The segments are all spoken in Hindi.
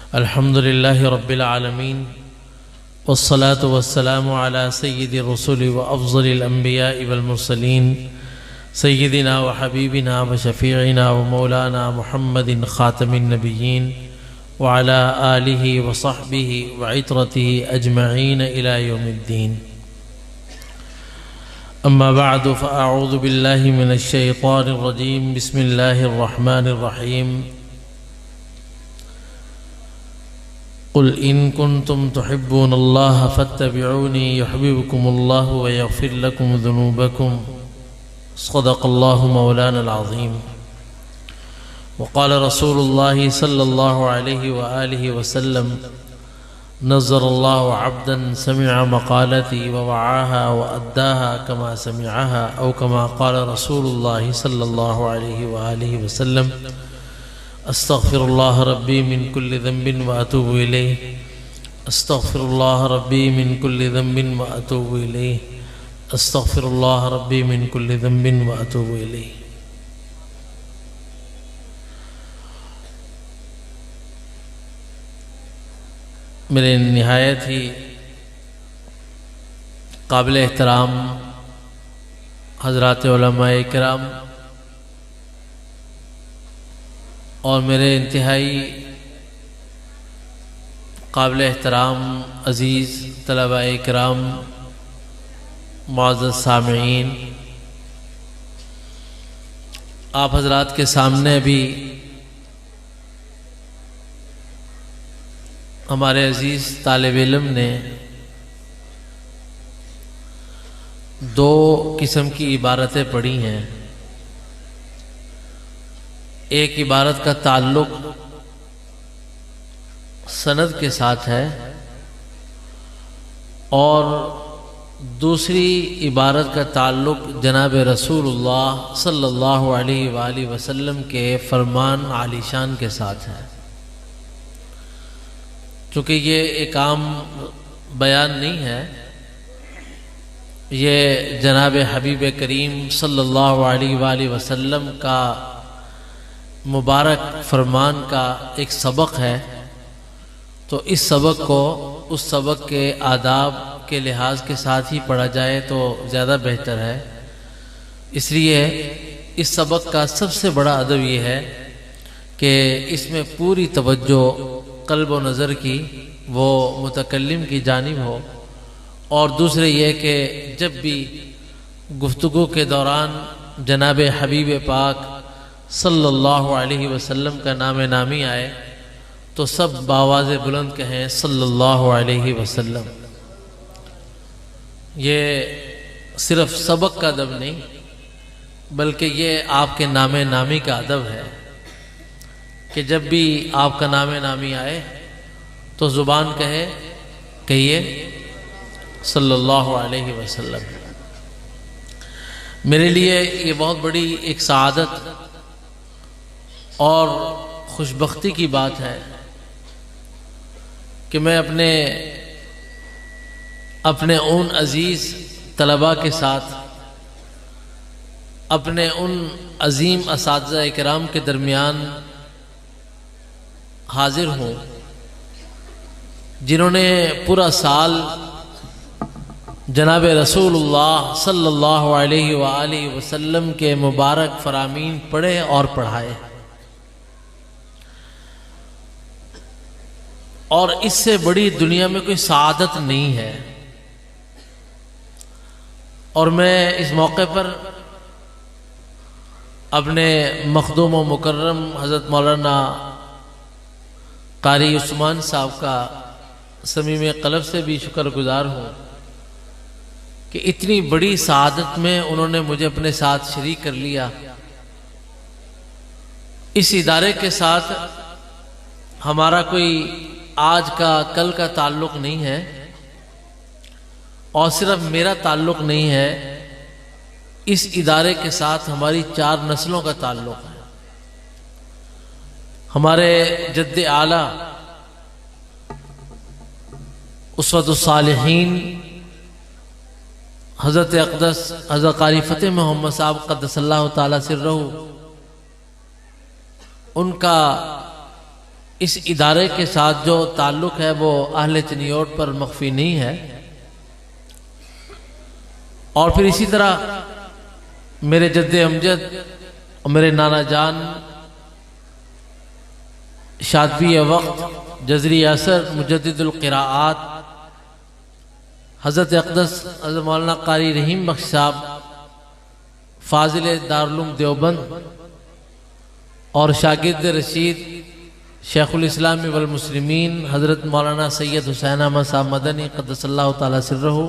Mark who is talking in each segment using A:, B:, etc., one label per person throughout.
A: अल्हम्दुलिल्लाहि रब्बिल आलमीन वस्सलातु वस्सलामु अला सय्यिदिर रुसुलि व अफ़ज़लिल अंबियाइ वल मुरसलीन सय्यिदिना व हबीबिना व शफ़ीइना व मौलाना मुहम्मदिन ख़ातमिन नबिय्यीन व अला आलिहि व सहबिहि व इत्रतिहि अजमईन इला यौमिद्दीन। अम्मा बअदु फ़अऊज़ु बिल्लाहि मिनश शैतानिर रजीम। बिस्मिल्लाहिर रहमानिर रहीम। क़ुल इन कुन्तुम तुहिब्बूनल्लाह फ़त्तबिऊनी युहब्बिबकुमुल्लाहु व यग़फ़िर लकुम ज़ुनूबकुम। सदक़ल्लाहु मौलानल अज़ीम। व क़ाल रसूलुल्लाहि सल्लल्लाहु अलैहि व आलिहि वसल्लम नज़्ज़रल्लाहु अब्दन समिअ मक़ालती व वआहा व अद्दाहा कमा समिअहा औ कमा क़ाल रसूलुल्लाहि सल्लल्लाहु अलैहि व आलिहि वसल्लम। अस्तग़फ़िरुल्लाह रब्बी मिन कुल्लि ज़ंबिन व अतूबु इलैह। अस्तग़फ़िरुल्लाह रब्बी मिन कुल्लि ज़ंबिन व अतूबु इलैह। अस्तग़फ़िरुल्लाह रब्बी मिन कुल्लि ज़ंबिन व अतूबु इलैह। मेरे निहायत ही काबिल एहतराम हज़रात उलमाए किराम और मेरे इंतहाई काबिल एहतराम अज़ीज़ तलबाए किराम, मुअज़्ज़ज़ सामिईन, आप हज़रात के सामने भी हमारे अज़ीज़ तालिब इल्म ने दो किस्म की इबारतें पढ़ी हैं। एक इबारत का ताल्लुक़ सनद के साथ है और दूसरी इबारत का ताल्लुक़ जनाब रसूलुल्लाह सल्लल्लाहु अलैहि वसल्लम के फरमान आलीशान के साथ है। चूँकि ये एक आम बयान नहीं है, ये जनाब हबीब करीम सल्लल्लाहु अलैहि वसल्लम का मुबारक फरमान का एक सबक है। तो इस सबक को उस सबक के आदाब के लिहाज के साथ ही पढ़ा जाए तो ज़्यादा बेहतर है। इसलिए इस सबक का सबसे बड़ा अदब ये है कि इसमें पूरी तवज्जो क़ल्ब व नज़र की वो मुतकल्लिम की जानिब हो। और दूसरे ये कि जब भी गुफ्तगू के दौरान जनाब हबीब पाक सल्लल्लाहु अलैहि वसल्लम का नाम नामी आए तो सब बावाज़ बुलंद कहें सल्लल्लाहु अलैहि वसल्लम। ये सिर्फ सबक का अदब नहीं बल्कि ये आपके नाम नामी का अदब है कि जब भी आपका नाम नामी आए तो ज़ुबान कहिए सल्लल्लाहु अलैहि वसल्लम। मेरे लिए ये बहुत बड़ी एक सआदत और खुशबख्ती की बात है कि मैं अपने उन अज़ीज़ तलबा के साथ, अपने उन अज़ीम असातिज़ा इकराम के दरमियान हाजिर हूँ जिन्होंने पूरा साल जनाब रसूलुल्लाह सल्लल्लाहु अलैहि वसल्लम के मुबारक फरामीन पढ़े और पढ़ाए। और इससे बड़ी दुनिया में कोई सआदत नहीं है। और मैं इस मौके पर अपने मखदूम व मुकर्रम हज़रत मौलाना कारी उस्मान साहब का समीम क़ल्ब से भी शुक्रगुजार हूँ कि इतनी बड़ी सआदत में उन्होंने मुझे अपने साथ शरीक कर लिया। इस इदारे के साथ हमारा कोई आज का कल का ताल्लुक़ नहीं है और सिर्फ मेरा ताल्लुक़ नहीं है, इस इदारे के साथ हमारी 4 नस्लों का ताल्लुक़ है। हमारे जद्दे आला उसवतुस सालिहीन हज़रत अक़दस हज़रत क़ारी फ़तेह मोहम्मद साहब क़द्दसल्लाहु ताला सिर्रहू, उनका इस इदारे के साथ जो ताल्लुक़ है वो अहले चनियोट पर मख्फी नहीं है। और फिर इसी तरह मेरे जद्दे अमजद और मेरे नाना जान शादबी वक्त जज़री असर मुजद्दिदुल क़िराआत हज़रत अक़दस हज़रत मौलाना क़ारी रहीम बख्श साहब फ़ाज़िल दारुल उलूम देवबंद और शागिर्द रशीद शेखुल इस्लाम वल मुस्लिमीन हज़रत मौलाना सैयद हुसैन अहमद साहब मदनी क़द्दसल्लाहु तआला सिर्रहू,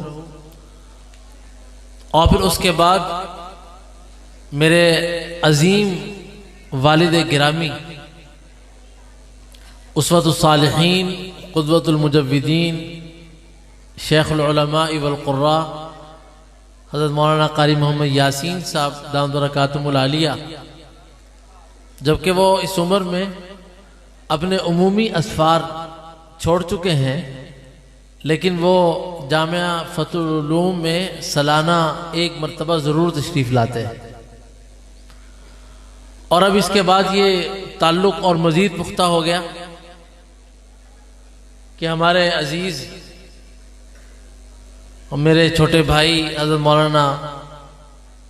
A: और फिर उसके बाद मेरे अजीम वालिद गिरामी उसवतुस सालिहीन क़ुदवतुल मुजव्विदीन शेखुल उलमा वल क़ुर्रा हज़रत मौलाना क़ारी मोहम्मद यासीन साहब दामत बरकातुहुमुल आलिया, जबकि वो इस उम्र में अपने उमूमी असफ़ार छोड़ चुके हैं, लेकिन वो जामिया फ़तहुल उलूम में सालाना एक मरतबा ज़रूर तशरीफ़ लाते हैं। और अब इसके बाद ये ताल्लुक़ और मज़ीद पुख्ता हो गया कि हमारे अजीज़ और मेरे छोटे भाई हज़रत मौलाना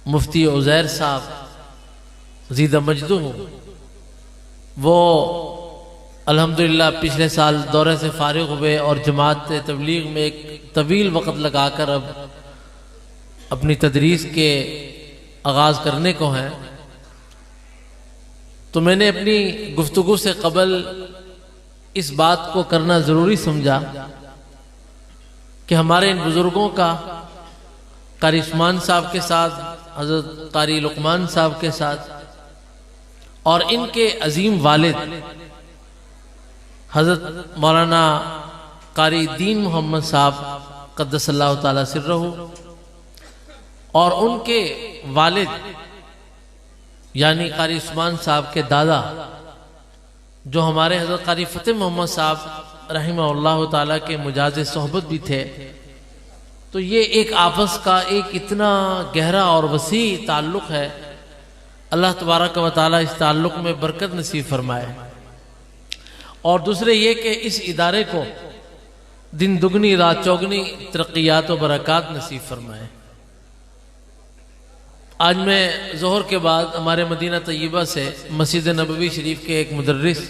A: मुफ्ती उज़ैर साहब ज़ीदा मजदूह, वो अल्हम्दुलिल्लाह पिछले साल दौरे से फारिग हुए और जमात तबलीग में एक तवील वक़्त लगाकर अब अपनी तदरीस के आगाज़ करने को हैं। तो मैंने अपनी गुफ्तगू से कबल इस बात को करना ज़रूरी समझा कि हमारे इन बुज़ुर्गों का क़ारी उस्मान साहब के साथ, हज़रत क़ारी लुक़मान साहब के साथ और इनके अजीम वालिद हज़रत मौलाना क़ारी दीन मोहम्मद साहब क़द्दसल्लाहु तआला सिर्रहू और उनके वालिद यानी क़ारी उस्मान साहब के दादा जो हमारे हज़रत क़ारी फ़तेह मोहम्मद साहब रहिमहुल्लाह ताला के मुजाज़ सोहबत भी थे, तो ये एक आपस का एक इतना गहरा और वसी ताल्लुक़ है। अल्लाह तबारक व तआला इस ताल्लुक़ में बरकत नसीब फरमाए। और दूसरे ये कि इस इदारे को दिन दुगनी रात चौगनी तरक्यात व बरक़ात नसीब फरमाए। आज मैं ज़ोहर के बाद हमारे मदीना तय्यबा से मस्जिद नबवी शरीफ के एक मुदर्रिस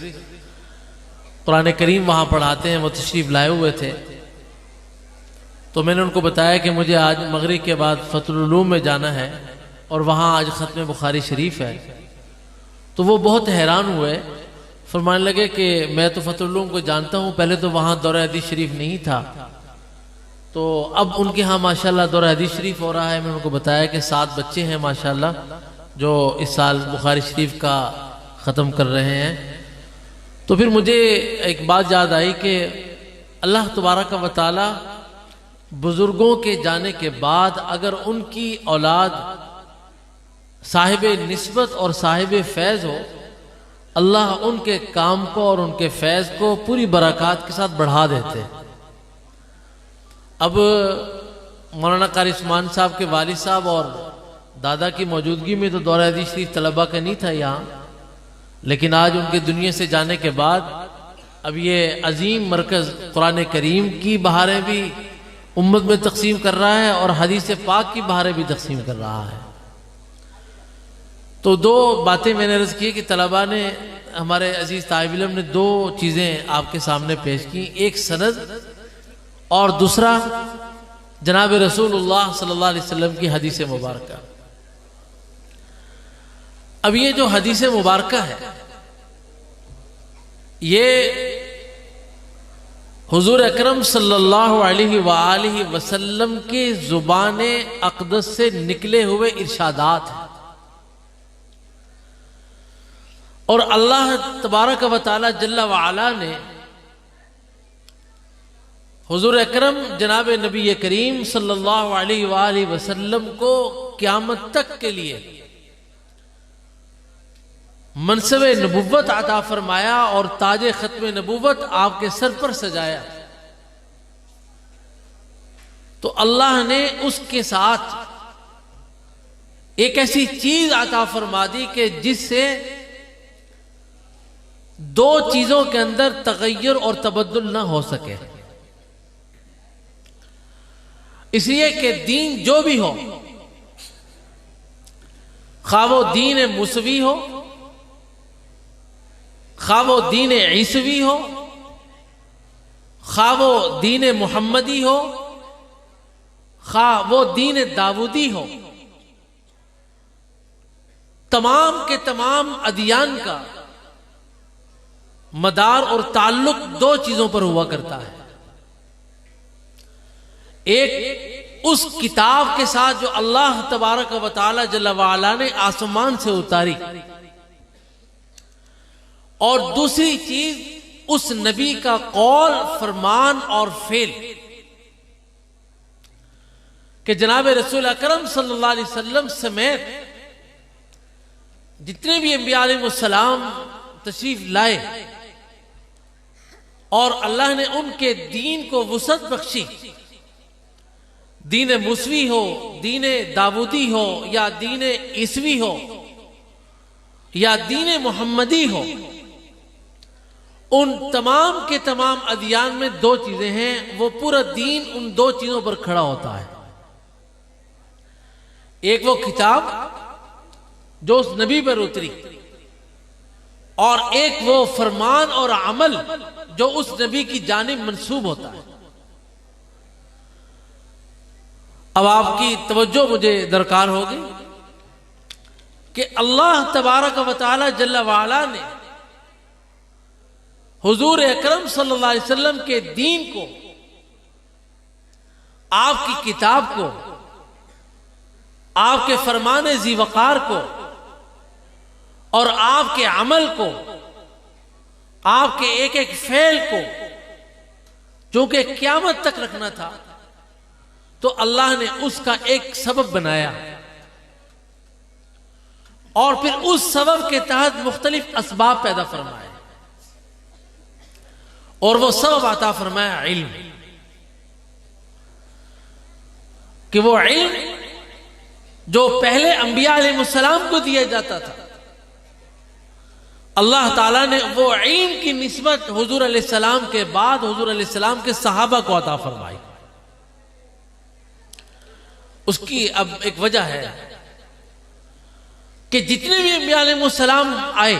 A: कुरान करीम वहाँ पढ़ाते हैं, वो तशरीफ़ लाए हुए थे। तो मैंने उनको बताया कि मुझे आज मगरिब के बाद फ़तहुल उलूम में जाना है और वहाँ आज ख़त्म बुखारी शरीफ है। तो वो बहुत हैरान हुए, फरमाने लगे कि मैं तो फ़तहुल उलूम को जानता हूँ, पहले तो वहाँ दौरा हदीस शरीफ नहीं था, तो अब उनके यहाँ माशाल्लाह दौरा हदीस शरीफ हो रहा है। मैंने उनको बताया कि 7 बच्चे हैं माशाल्लाह जो इस साल बुखारी शरीफ का ख़त्म कर रहे हैं। तो फिर मुझे एक बात याद आई कि अल्लाह तबारक व तआला बुज़ुर्गों के जाने के बाद अगर उनकी औलाद साहिब निस्बत और साहिब फैज़ हो, अल्लाह उनके काम को और उनके फैज़ को पूरी बरक़ात के साथ बढ़ा देते। अब मौलाना क़ारी उस्मान साहब के वालिद साहब और दादा की मौजूदगी में तो दौरा हदीस शरीफ तलबा का नहीं था यहाँ, लेकिन आज उनके दुनिया से जाने के बाद अब ये अजीम मरकज़ कुरान करीम की बहारें भी उम्मत में तकसीम कर रहा है और हदीस पाक की बहारें भी तकसीम कर रहा है। तो 2 बातें मैंने अर्ज़ की कि तलबा ने, हमारे अजीज़ तालिब इल्म ने 2 चीज़ें आपके सामने पेश की, एक सनद और दूसरा जनाब रसूलुल्लाह सल्लल्लाहु अलैहि वसल्लम की हदीस मुबारक। अब ये जो हदीस मुबारक है ये हुजूर अकरम सल्लल्लाहु अलैहि वसल्लम के ज़ुबान अक़दस से निकले हुए इरशादात हैं और अल्लाह तबारक व तआला जल्ला व अला ने हुजूर अकरम जनाब नबी करीम सल्लल्लाहु अलैहि वसल्लम को क़यामत तक के लिए मनसब नबुव्वत अता फरमाया और ताज खत्म नबुव्वत आपके सर पर सजाया। तो अल्लाह ने उसके साथ एक ऐसी चीज अता फरमा दी कि जिससे दो चीजों के अंदर तगय्युर और तबद्दुल ना हो सके। इसलिए कि दीन जो भी हो, खा वो दीन मुसवी हो, खा वो दीन ईसवी हो, खा वो दीन मुहम्मदी हो, खा वो दीन दाऊदी हो, तमाम के तमाम अदियान का मदार और ताल्लुक दो चीजों पर हुआ करता है। एक उस किताब के साथ जो अल्लाह तबारक व तआला जल्ल व अला ने आसमान से उतारी, और दूसरी चीज उस नबी का कौल, फरमान और फेल कि जनाब रसूल अकरम सल्लल्लाहु अलैहि वसल्लम समेत जितने भी अंबिया अलैहिस्सलाम तशरीफ लाए और अल्लाह ने उनके दीन को वुसअत बख्शी, दीन मुसवी हो, दीन दाऊदी हो, या दीन ईसवी हो, या दीन मुहम्मदी हो, उन तमाम के तमाम अदियान में दो चीजें हैं। वो पूरा दीन उन दो चीजों पर खड़ा होता है। एक वो किताब जो उस नबी पर उतरी, और एक वो फरमान और अमल जो उस नबी की जानिब मंसूब होता है। अब आपकी तवज्जो मुझे दरकार होगी कि अल्लाह तबारक व तआला जल्ल व अला ने हुजूर अकरम सल्लल्लाहु अलैहि वसल्लम के दीन को, आपकी किताब को, आपके फरमान ज़ीवकार को और आपके अमल को, आपके एक एक फेल को, जो कि क़यामत तक रखना था, तो अल्लाह ने उसका एक सबब बनाया और फिर उस सबब के तहत मुख्तलिफ असबाब पैदा फरमाए, और वो सबब अता फरमाया इल्म, कि वो इल्म जो पहले अंबिया अलैहिस्सलाम को दिया जाता था, अल्लाह ताला ने वो इल्म की निस्बत हुजूर अलैहिस्सलाम के बाद हुजूर अलैहिस्सलाम के सहाबा को अता फरमाई। उसकी अब एक वजह है कि जितने भी अंबिया अलैहिस्सलाम आए,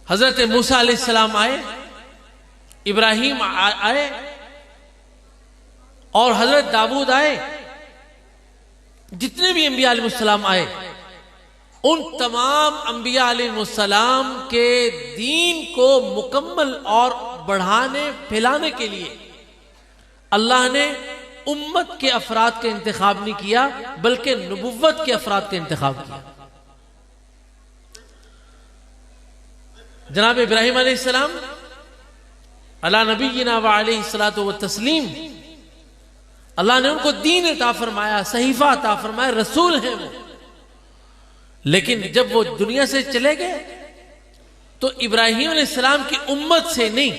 A: हजरत मूसा अलैहिस्सलाम आए, इब्राहिम आए, और हजरत दाऊद आए, जितने भी अंबिया अलैहिस्सलाम आए, उन तमाम अंबिया अलैहिस्सलाम के दीन को मुकम्मल और बढ़ाने फैलाने के लिए अल्लाह ने उम्मत के अफराद का इंतखाब नहीं किया, बल्कि नबुव्वत के अफराद का इंतखाब किया। जनाब इब्राहिम अलैहिस्सलाम अला नबीना व अलैहिस्सलातु व तस्लीम, अल्लाह ने उनको दीन अता फरमाया, सहीफा अता फरमाया, रसूल हैं वो। लेकिन जब वो दुनिया से चले गए तो इब्राहिम अलैहिस्सलाम की उम्मत से नहीं,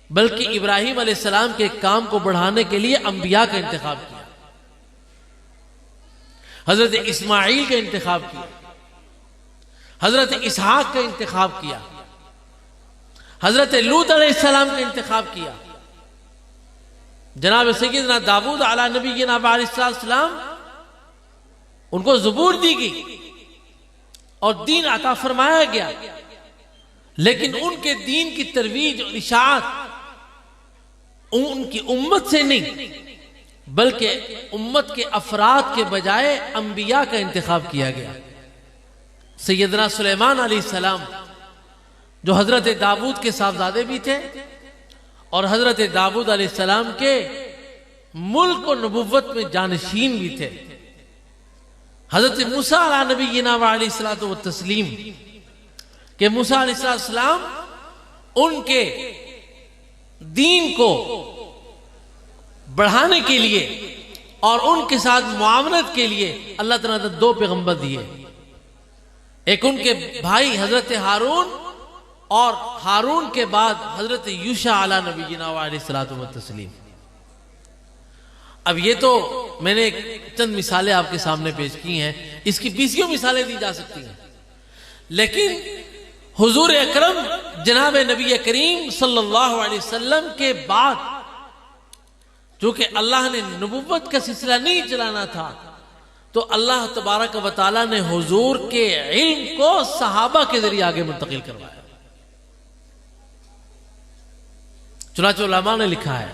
A: बल्कि इब्राहिम अलैहिस्सलाम के काम को बढ़ाने के लिए अंबिया का इंतखाब किया। हजरत इस्माइल का इंतखाब किया, हजरत इसहाक का इंतखाब किया, हजरत लूत अलैहिस्सलाम का इंतखाब किया, जनाब सैयदना दाऊद अला नबीना अलैहिस्सलाम, उनको ज़बूर दी गई और दीन अता फरमाया गया। लेकिन उनके दीन की तरवीज और इशाअत उनकी उम्मत से नहीं, बल्कि उम्मत के अफराद के बजाय अंबिया का इंतखाब किया गया। सैयदना सुलेमान अलैहिस्सलाम जो हजरत दाऊद के साहबजादे भी थे और हजरत दाऊद अलैहिस्सलाम के मुल्क और नबुव्वत में जानशीन भी थे। हजरत मूसा अला नबीना व अलैहिस्सलातु व तस्लीम के मूसा अलैहिस्सलाम उनके दीन को बढ़ाने के लिए और उनके साथ मुआवनत के लिए अल्लाह ताला ने दो पैगंबर दिए। एक उनके भाई हजरत हारून, और हारून के बाद हजरत यूशा अला नबीना व अलैहिस्सलातु व तस्लीम। अब ये तो मैंने चंद मिसालें आपके सामने पेश की हैं, इसकी 20 मिसालें दी जा सकती हैं, लेकिन हुजूर अकरम जनाब नबी करीम सल्लल्लाहु अलैहि वसल्लम के बाद, चूंकि अल्लाह ने नबुव्वत का सिलसिला नहीं चलाना था, तो अल्लाह तबारक व तआला ने हुजूर के इल्म को सहाबा के जरिए आगे मुंतकिल करवाया। चुनांचे उलमा ने लिखा है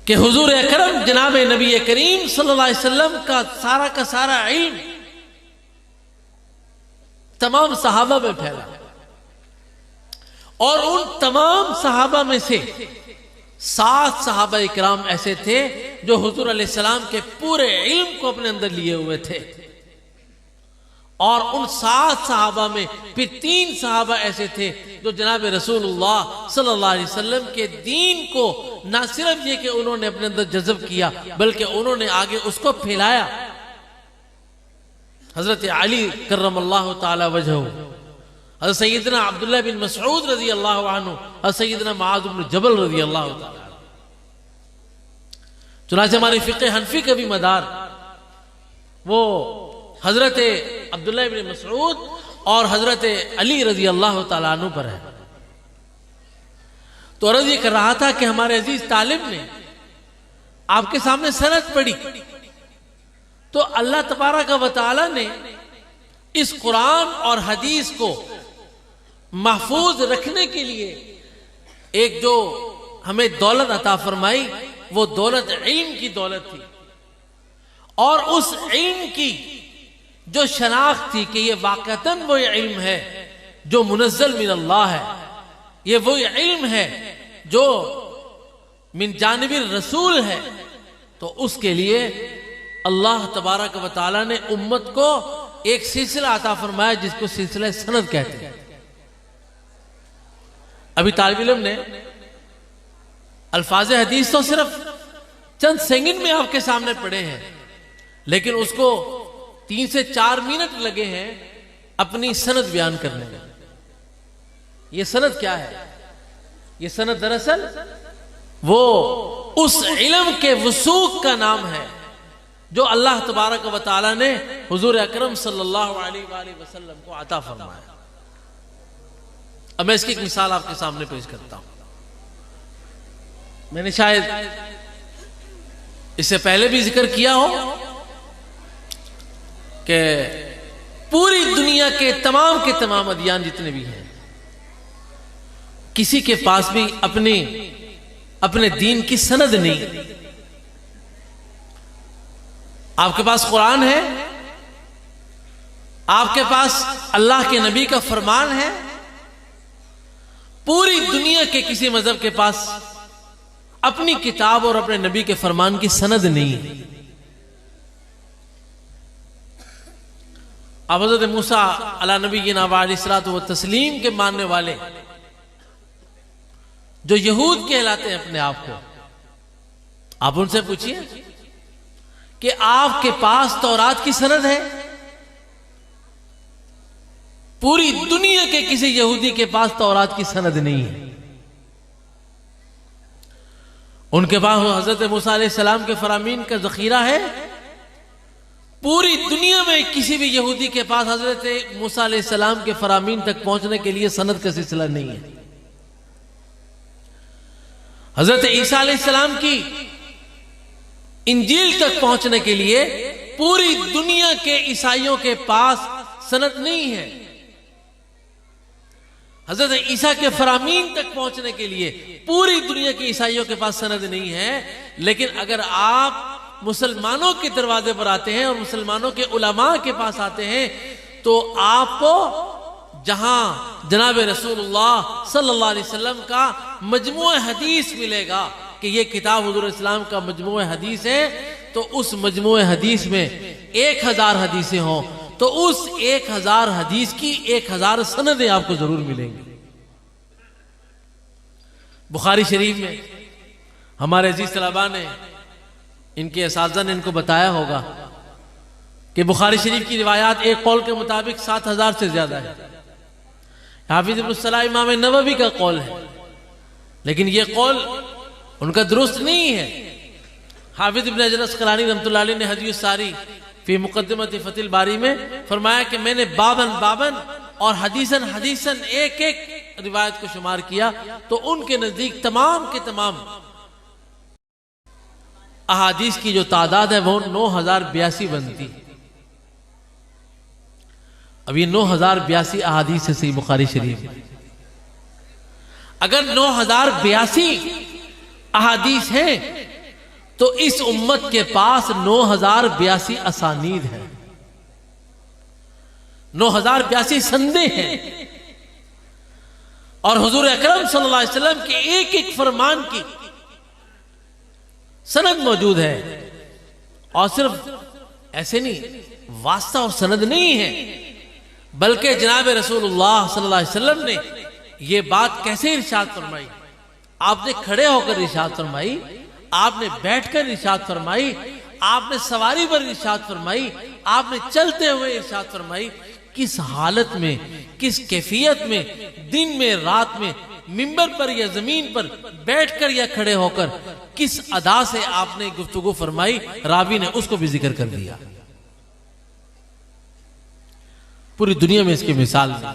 A: कि हुजूर अकरम जनाब नबी करीम सल्लल्लाहु अलैहि वसल्लम का सारा इल्म तमाम सहाबा में फैला, और उन तमाम सहाबा में से 7 सहाबा इकराम ऐसे थे जो हुजूर अलैहिस्सलाम के पूरे इल्म को अपने अंदर लिए हुए थे, और उन 7 सहाबा में फिर 3 सहाबा ऐसे थे जो जनाब रसूलुल्लाह सल्लल्लाहु अलैहि वसल्लम के दीन को ना सिर्फ ये कि उन्होंने अपने अंदर जज़्ब किया, बल्कि उन्होंने आगे उसको फैलाया। हजरत अली कर्रमल्लाहु ताला वजहू, हज़रत सैयदना अब्दुल्लाह बिन मसऊद रज़ी अल्लाह अन्हु, हज़रत सैयदना मुआज़ बिन जबल रज़ी अल्लाह ताला। चुनांचे हमारे फ़िक़्ह हनफी का भी मदार वो हज़रत अब्दुल्लाह बिन मसऊद और हज़रत अली रज़ी अल्लाह ताला अन्हु पर है। तो अर्ज़ ये कर रहा था कि हमारे अजीज तालिब ने आपके सामने सनद पढ़ी, तो अल्लाह तबारक व तआला ने इस कुरान और हदीस को महफूज रखने के लिए एक जो हमें दौलत अता फरमाई, वो दौलत इल्म की दौलत थी, और उस इल्म की जो शनाख्त थी कि ये वाक़तन वो इल्म है जो मुनज़्ज़ल मिन अल्लाह है, ये वो इल्म है जो मिन जानिबिर रसूल है। तो उसके लिए अल्लाह तबारक व तआला ने उम्मत को एक सिलसिला अता फरमाया जिसको सिलसिला सनद कहते हैं। अभी तालिब इल्म ने अल्फाज हदीस तो सिर्फ चंद सेकंड में आपके सामने पढ़े हैं, लेकिन उसको 3 से 4 मिनट लगे हैं अपनी सनद बयान करने में। ये सनद क्या है? ये सनद दरअसल वो उस इल्म के वसूक का नाम है जो अल्लाह तबारक व तआला ने हुजूर अकरम सल्लल्लाहु अलैहि वसल्लम को अता फरमाया। अब मैं इसकी एक मिसाल आपके सामने पेश करता हूं। मैंने शायद इससे पहले भी जिक्र किया हो कि पूरी दुनिया के तमाम अदियान जितने भी हैं, किसी के पास भी अपने दीन की सनद नहीं। आपके पास कुरान है, आपके पास अल्लाह के नबी का फरमान है, पूरी दुनिया के किसी मजहब के पास अपनी किताब और अपने नबी के फरमान की सनद नहीं है। अब हज़रत मूसा अला नबीना व अलैहिस्सलातु व तस्लीम के मानने वाले जो यहूद कहलाते हैं अपने आप को, आप उनसे पूछिए कि आपके पास तौरात की सनद है? पूरी दुनिया के किसी यहूदी के पास तौरात की सनद नहीं है। उनके पास हजरत मूसा अलैहिस्सलाम के फरामीन का जखीरा है। पूरी दुनिया में किसी भी यहूदी के पास हजरत मूसा अलैहिस्सलाम के फरामीन तक पहुंचने के लिए सनद का सिलसिला नहीं है। हजरत ईसा अलैहिस्सलाम की इंजील तक पहुंचने के लिए पूरी दुनिया के ईसाइयों के पास सनद नहीं है। हजरत ईसा के फरामीन तक पहुंचने के लिए पूरी दुनिया के ईसाइयों के पास सनद नहीं है। लेकिन अगर आप मुसलमानों के दरवाजे पर आते हैं और मुसलमानों के उलमा के पास आते हैं, तो आपको जहां जनाब रसूलुल्लाह सल्लल्लाहु अलैहि वसल्लम का मजमूअ हदीस मिलेगा कि ये किताब हुजूर इस्लाम का मजमूअ हदीस है, तो उस मजमूअ हदीस में 1000 हदीसें हों, तो उस 1000 हदीस की 1000 सनदें आपको जरूर मिलेंगी। बुखारी शरीफ में हमारे अजीज तलबा ने, इनके असातिज़ा ने इनको बताया होगा कि बुखारी शरीफ की रिवायात एक कौल के मुताबिक 7000 से ज्यादा है। हाफिज इब्न सलाह इमाम नववी का कौल है, लेकिन यह कौल उनका दुरुस्त नहीं है। हाफिज इब्न हजर अस्क़लानी रहमतुल्लाह अलैह ने हदीस सारी फी मुक़द्दिमत फतिल बारी में फरमाया कि मैंने बाबन बाबन और हदीसन हदीसन एक एक रिवायत को शुमार किया तो उनके नजदीक तमाम के तमाम अहादीस की जो तादाद है वो 9082 बनती। अब ये 9082 अहादीस है सही बुखारी शरीफ। अगर 9082 अहादीस हैं तो इस उम्मत के पास 9082 असानीद है, 9082 संदे हैं और हुजूर अकरम सल्लल्लाहु अलैहि वसल्लम के एक एक फरमान की सनद मौजूद है। और सिर्फ ऐसे नहीं, वास्ता और सनद नहीं है, बल्कि जनाब रसूलुल्लाह सल्लल्लाहु अलैहि वसल्लम ने ये बात कैसे इरशाद फरमाई। आपने खड़े होकर इरशाद फरमाई, आपने बैठकर इरशाद फरमाई, आपने सवारी पर इरशाद फरमाई, आपने चलते हुए इरशाद फरमाई। किस हालत में, किस कैफियत में, दिन में, रात में, मिंबर पर या जमीन पर बैठकर या खड़े होकर किस अदा से आपने गुफ्तगू फरमाई, रावी ने उसको भी जिक्र कर दिया। पूरी दुनिया में इसकी मिसाल नहीं।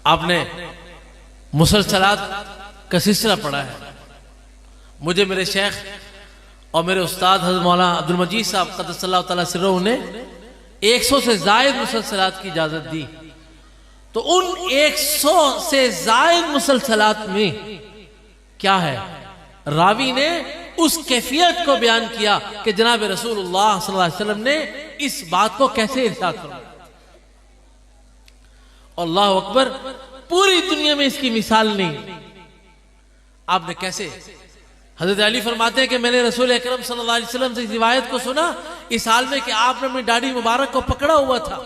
A: आपने मुसलसलात का सिलसिला पढ़ा है। मुझे मेरे शेख और मेरे उस्ताद हज़रत मौलाना अब्दुल मजीद साहब क़द्दसल्लाहु तआला सिर्रहू ने 100 से जायद मुसलसलात की इजाजत दी। तो उन 100 से जायद मुसलसलात में क्या है, रावी ने उस कैफियत को बयान किया कि जनाब रसूलुल्लाह सल्लल्लाहु अलैहि वसल्लम ने इस बात को कैसे इरशाद फरमाया। अल्लाह अकबर, पूरी दुनिया में इसकी मिसाल नहीं। आपने कैसे, हजरत अली फरमाते हैं कि मैंने रसूल अकरम सल्लल्लाहु अलैहि वसल्लम से इस रिवायत को सुना इस हाल में कि आपने अपनी दाढ़ी मुबारक को पकड़ा हुआ था।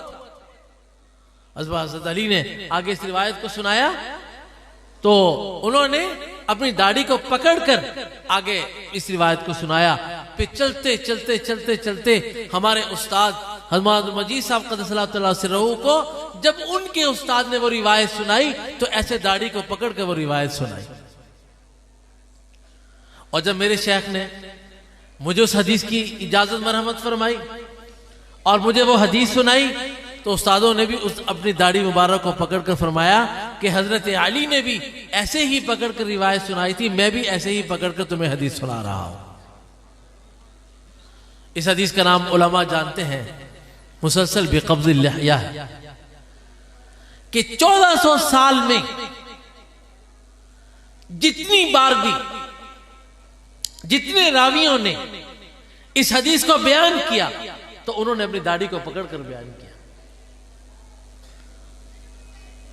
A: हजरत अली ने आगे इस रिवायत को सुनाया तो उन्होंने अपनी दाढ़ी को पकड़कर आगे इस रिवायत को सुनाया। फिर चलते चलते चलते चलते हमारे उस्ताद हज़रत अब्दुल मजीद साहब क़द्दसल्लाहु तआला सिर्रहू को जब उनके उस्ताद ने वो रिवायत सुनाई तो ऐसे दाढ़ी को पकड़ कर वो रिवायत सुनाई। और जब मेरे शेख ने मुझे उस हदीस की इजाजत मरहमत फरमाई और मुझे वो हदीस सुनाई तो उस्तादों ने भी उस अपनी दाढ़ी मुबारक को पकड़कर फरमाया कि हजरत अली ने भी ऐसे ही पकड़कर रिवायत सुनाई थी, मैं भी ऐसे ही पकड़कर तुम्हें हदीस सुना रहा हूं। इस हदीस का नाम उलमा जानते हैं मुसलसल बिक़ब्ज़िल लिह्या है कि 1400 साल में जितनी बार भी जितने रावियों ने इस हदीस को बयान किया तो उन्होंने अपनी दाढ़ी को पकड़कर बयान किया।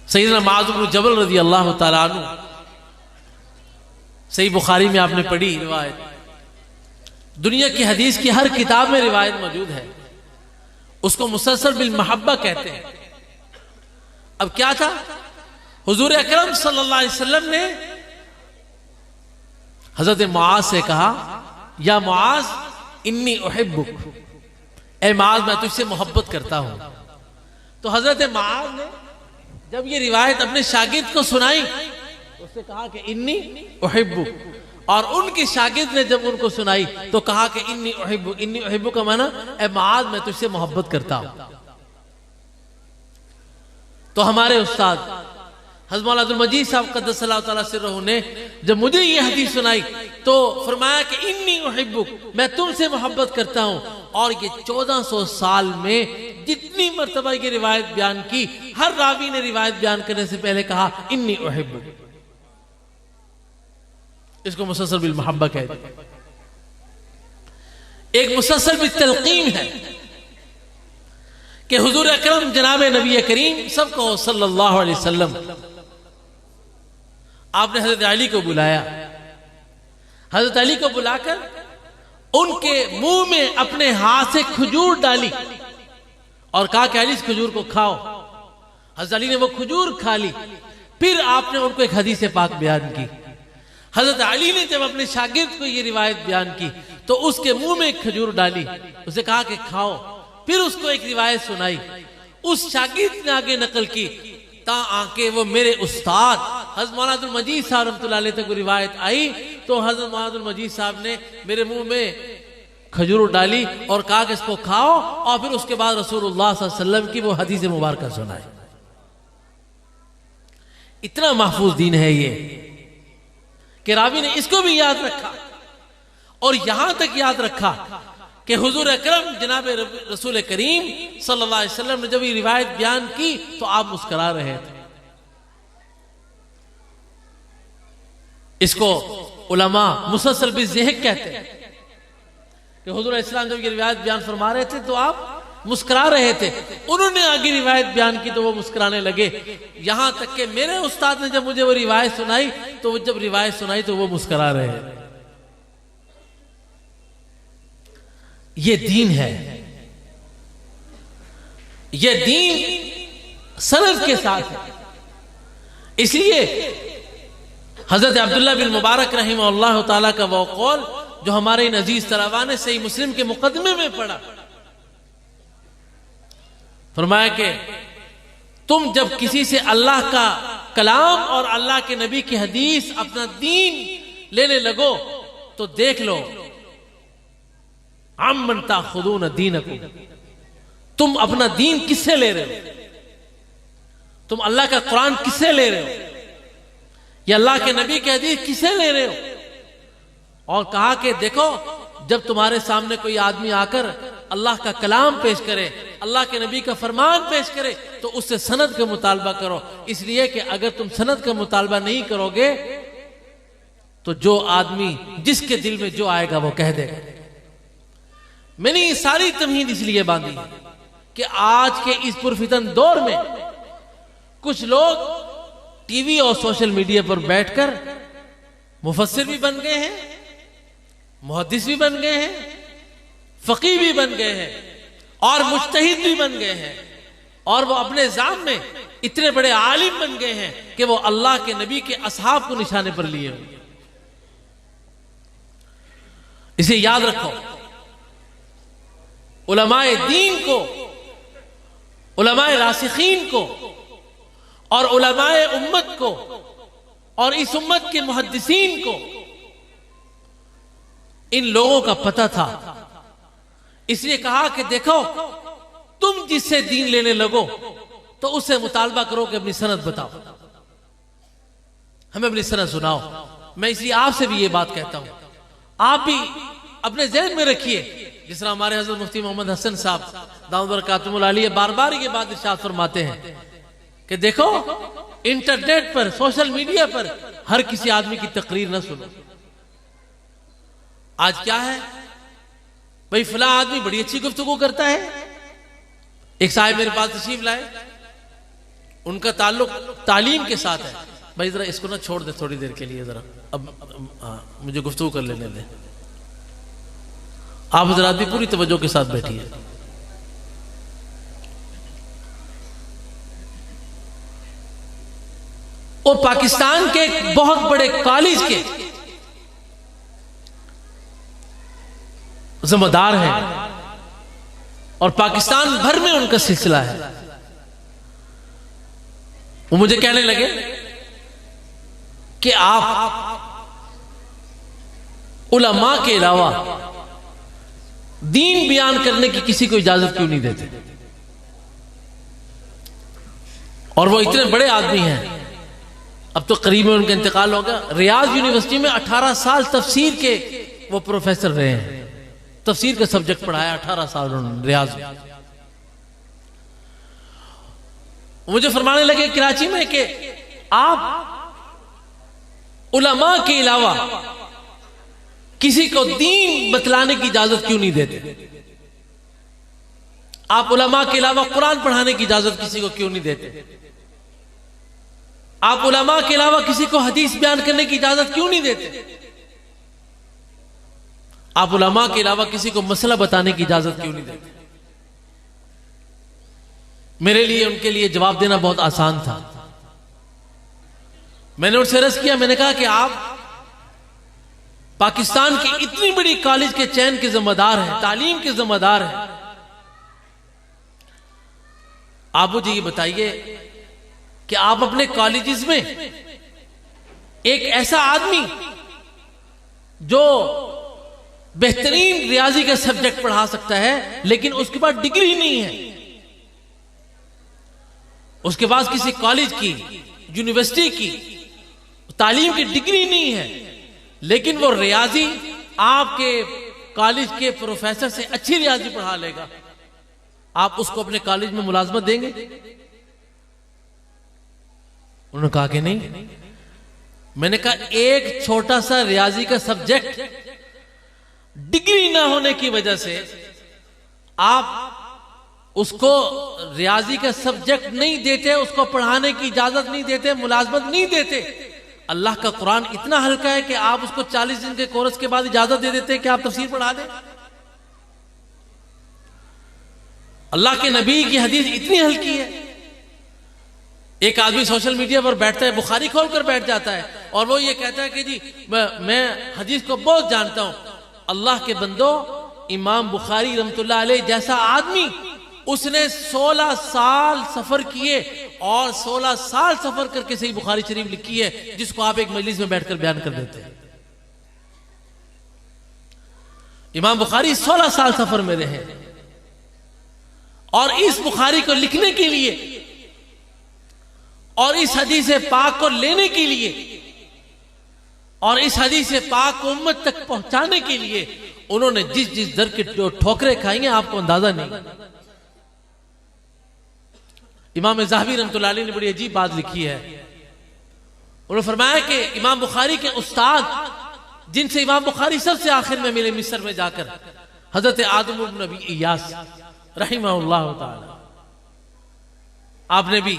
A: सैयदना मुआज़ इब्न जबल रज़ी अल्लाह तआला अन्हु, सही बुखारी में आपने पढ़ी रिवायत, दुनिया की हदीस की हर किताब में रिवायत मौजूद है, उसको मुसलसल बिल महब्बा कहते हैं। अब क्या था, हुजूर अकरम सल्लल्लाहु अलैहि वसल्लम ने हजरत मुआज़ से कहा, या मुआज़ इन्नी उहिब्बुक, ए मुआज़ मैं तुझसे मोहब्बत करता हूं। तो हजरत मुआज़ ने जब ये रिवायत अपने शागिर्द को सुनाई उससे कहा कि इन्नी उहिब्बुक, और उनके शागिर्द ने जब उनको सुनाई तो कहा कि इन्नी उहिब्बुक। इन्नी उहिब्बुक का माना, ए मुआज़ मैं तुझसे मोहब्बत करता हूं। तो हमारे उस्ताद हज़रत मौलाना अब्दुल मजीद साहब क़द्दसल्लाहु तआला सिर्रहू ने जब मुझे ये हदीस सुनाई तो फरमाया कि इन्नी उहिब्बुक, मैं तुमसे मोहब्बत करता हूं। और ये 1400 साल में जितनी मर्तबा ये रिवायत बयान की, हर रावी ने रिवायत बयान करने से पहले कहा इन्नी उहिब्बुक। इसको मुसलसल बिल महब्बा कहते हैं। एक मुसलसल बिल तलकीन है कि हुजूर अकरम जनाब नबी करीम सबको सल्लल्लाहु अलैहि वसल्लम, आपने हजरत अली को बुलाया। हजरत अली को बुलाकर उनके मुंह में अपने हाथ से खजूर डाली और कहा कि अली इस खजूर को खाओ। हजरत अली ने वो खजूर खा ली। फिर आपने उनको एक हदीस पाक बयान की। हजरत अली ने जब अपने शागिर्द को ये रिवायत बयान की तो उसके मुंह में एक खजूर डाली, उसे कहा कि खाओ। फिर उसको एक रिवायत सुनाई, उस शागिर्द ने आगे नकल की ता आके वो मेरे उस्ताद हज़रत मौलाना अब्दुल मजीद साहब रहमतुल्लाह अलैह तक रिवायत आई तो हज़रत मौलाना अब्दुल मजीद साहब ने मेरे मुंह में खजूर डाली और कहा कि इसको खाओ, और फिर उसके बाद रसूलुल्लाह सल्लल्लाहु अलैहि वसल्लम की वो हदीस मुबारक सुनाई। इतना महफूज दीन है ये कि रावी ने इसको भी याद रखा और यहां तक याद रखा कि हुजूर अकरम जनाब रसूल करीम सल्लल्लाहु अलैहि वसल्लम ने जब ये रिवायत बयान की तो आप मुस्कुरा रहे थे। इसको उलमा मुसलसल बिज़हक कहते हैं कि हुजूर इस्लाम जब ये रिवायत बयान फरमा रहे थे तो आप मुस्कुरा रहे थे। उन्होंने आगे रिवायत बयान की तो वो मुस्कुराने लगे। यहां तक कि मेरे उस्ताद ने जब मुझे वो रिवायत सुनाई तो जब रिवायत सुनाई तो वो मुस्कुरा रहे हैं। ये दीन है, ये दीन सनद के साथ है। इसलिए हजरत अब्दुल्लाह बिन मुबारक रहिमहुल्लाह ताला का वो कौल जो हमारे अजीज तलबा ने सही मुस्लिम के मुकदमे में पढ़ा, फरमाया कि तुम जब किसी से अल्लाह का कलाम और अल्लाह के नबी की हदीस अपना दीन लेने लगो तो देख लो अम्मन ताखुदून दीनकुम, तुम अपना दीन किससे ले रहे हो, तुम अल्लाह का कुरान किससे ले रहे हो, या अल्लाह के नबी की हदीस किससे ले रहे हो। और कहा कि देखो जब तुम्हारे सामने कोई आदमी आकर अल्लाह का कलाम पेश करे, अल्लाह के नबी का फरमान पेश करे तो उससे सनद का मुतालबा करो, इसलिए कि अगर तुम सनद का मुतालबा नहीं करोगे तो जो आदमी जिसके दिल में जो आएगा वो कह देगा। मैंने ये सारी तमहीद इसलिए बांधी कि आज के इस पुरफितन दौर में कुछ लोग टीवी और सोशल मीडिया पर बैठकर मुफस्सिर भी बन गए हैं, मुहद्दिस भी बन गए हैं, फकीह भी बन गए हैं और मुज्तहिद भी बन गए हैं, और वो अपने जाम में इतने बड़े आलिम बन गए हैं कि वो अल्लाह के नबी के असहाब को निशाने पर लिए हुए। इसे याद रखो, उलमाए दीन को, उलमाए रासिखीन को और उलमाए उम्मत को और इस उम्मत के मुहद्दिसीन को इन लोगों का पता था। इसलिए कहा कि देखो तुम जिससे दीन लेने लगो तो उससे मुतालबा करो कि अपनी सनद बताओ, हमें अपनी सनद सुनाओ। मैं इसलिए आपसे भी ये बात कहता हूं, आप भी अपने ज़हन में रखिए, जिस तरह हमारे हज़रत मुफ्ती मोहम्मद हसन साहब दाऊद बरकातुहुल आलिया बार बार ये बात इरशाद फरमाते हैं कि देखो इंटरनेट पर, सोशल मीडिया पर हर किसी आदमी की तकरीर न सुनो। आज क्या है भाई, फला आदमी बड़ी अच्छी गुफ्तगू करता है। एक साहब मेरे पास तशरीफ लाए, उनका ताल्लुक तालीम के साथ है। भाई जरा इसको ना छोड़ दे थोड़ी देर के लिए, जरा अब मुझे गुफ्तगू कर लेने दे। आप हजरात भी पूरी तवज्जो के साथ बैठिए। और पाकिस्तान के एक बहुत बड़े कॉलेज के जिम्मेदार हैं और पाकिस्तान भर में उनका सिलसिला है। वो मुझे कहने लगे कि आप उलमा के अलावा दीन बयान करने की किसी को इजाजत क्यों नहीं देते। और वो इतने बड़े आदमी हैं, अब तो करीब में उनका इंतकाल हो गया। रियाज यूनिवर्सिटी में 18 साल तफसीर के वो प्रोफेसर रहे हैं, तफसीर का सब्जेक्ट पढ़ाया 18 साल उन्होंने रियाज में। मुझे फरमाने लगे कराची में कि आप उलमा के अलावा किसी को दीन बतलाने की इजाजत क्यों नहीं देते। आप उलमा के अलावा कुरान पढ़ाने की इजाजत किसी को क्यों नहीं देते। आप उलमा के अलावा किसी को हदीस बयान करने की इजाजत क्यों नहीं देते। आप उलमा के अलावा किसी को मसला बताने की इजाजत क्यों नहीं देते। मेरे लिए उनके लिए जवाब देना बहुत आसान था। मैंने उनसे अर्ज किया, मैंने कहा कि आप पाकिस्तान की इतनी बड़ी कॉलेज के चयन के जिम्मेदार हैं, तालीम के जिम्मेदार हैं, आप मुझे ये बताइए कि आप अपने कॉलेजेस में एक ऐसा आदमी जो बेहतरीन रियाजी का सब्जेक्ट पढ़ा सकता है, लेकिन उसके पास डिग्री नहीं है, उसके पास किसी कॉलेज की, यूनिवर्सिटी की तालीम की डिग्री नहीं है, लेकिन वो रियाजी आपके कॉलेज के प्रोफेसर से अच्छी रियाजी पढ़ा लेगा, आप उसको अपने कॉलेज में मुलाजमत देंगे? उन्होंने कहा कि नहीं। मैंने कहा एक छोटा सा रियाजी का सब्जेक्ट डिग्री ना होने की वजह से आप उसको रियाजी का सब्जेक्ट नहीं देते, उसको पढ़ाने की इजाजत नहीं देते, मुलाजमत नहीं देते। अल्लाह का कुरान इतना हल्का है कि आप उसको 40 दिन के कोर्स के बाद इजाजत दे देते हैं कि आप तफसीर पढ़ा दें। अल्लाह के नबी की हदीस इतनी हल्की है। एक आदमी सोशल मीडिया पर बैठता है, बुखारी खोलकर बैठ जाता है और वो ये कहता है कि जी मैं हदीस को बहुत जानता हूं। अल्लाह के बंदो, इमाम बुखारी रहमतुल्लाह अलैह जैसा आदमी, उसने 16 साल सफर किए और 16 साल सफर करके सही बुखारी शरीफ लिखी है, जिसको आप एक मजलिस में बैठकर बयान कर देते हैं। इमाम बुखारी 16 साल सफर में रहे और इस बुखारी को लिखने के लिए और इस हदीस पाक को लेने के लिए और इस हदीस पाक को उम्मत तक पहुंचाने के लिए उन्होंने जिस जिस दर की ठोकरें खाई हैं आपको अंदाजा नहीं। इमाम ज़हाबी रहमतुल्लाह अलैह ने बड़ी अजीब बात लिखी है। उन्होंने फरमाया कि इमाम बुखारी के उस्ताद जिनसे इमाम बुखारी सबसे आखिर में मिले मिस्र में जाकर, हजरत आदम इब्न अबी इयास रहिमहुल्लाह ताला। आपने भी,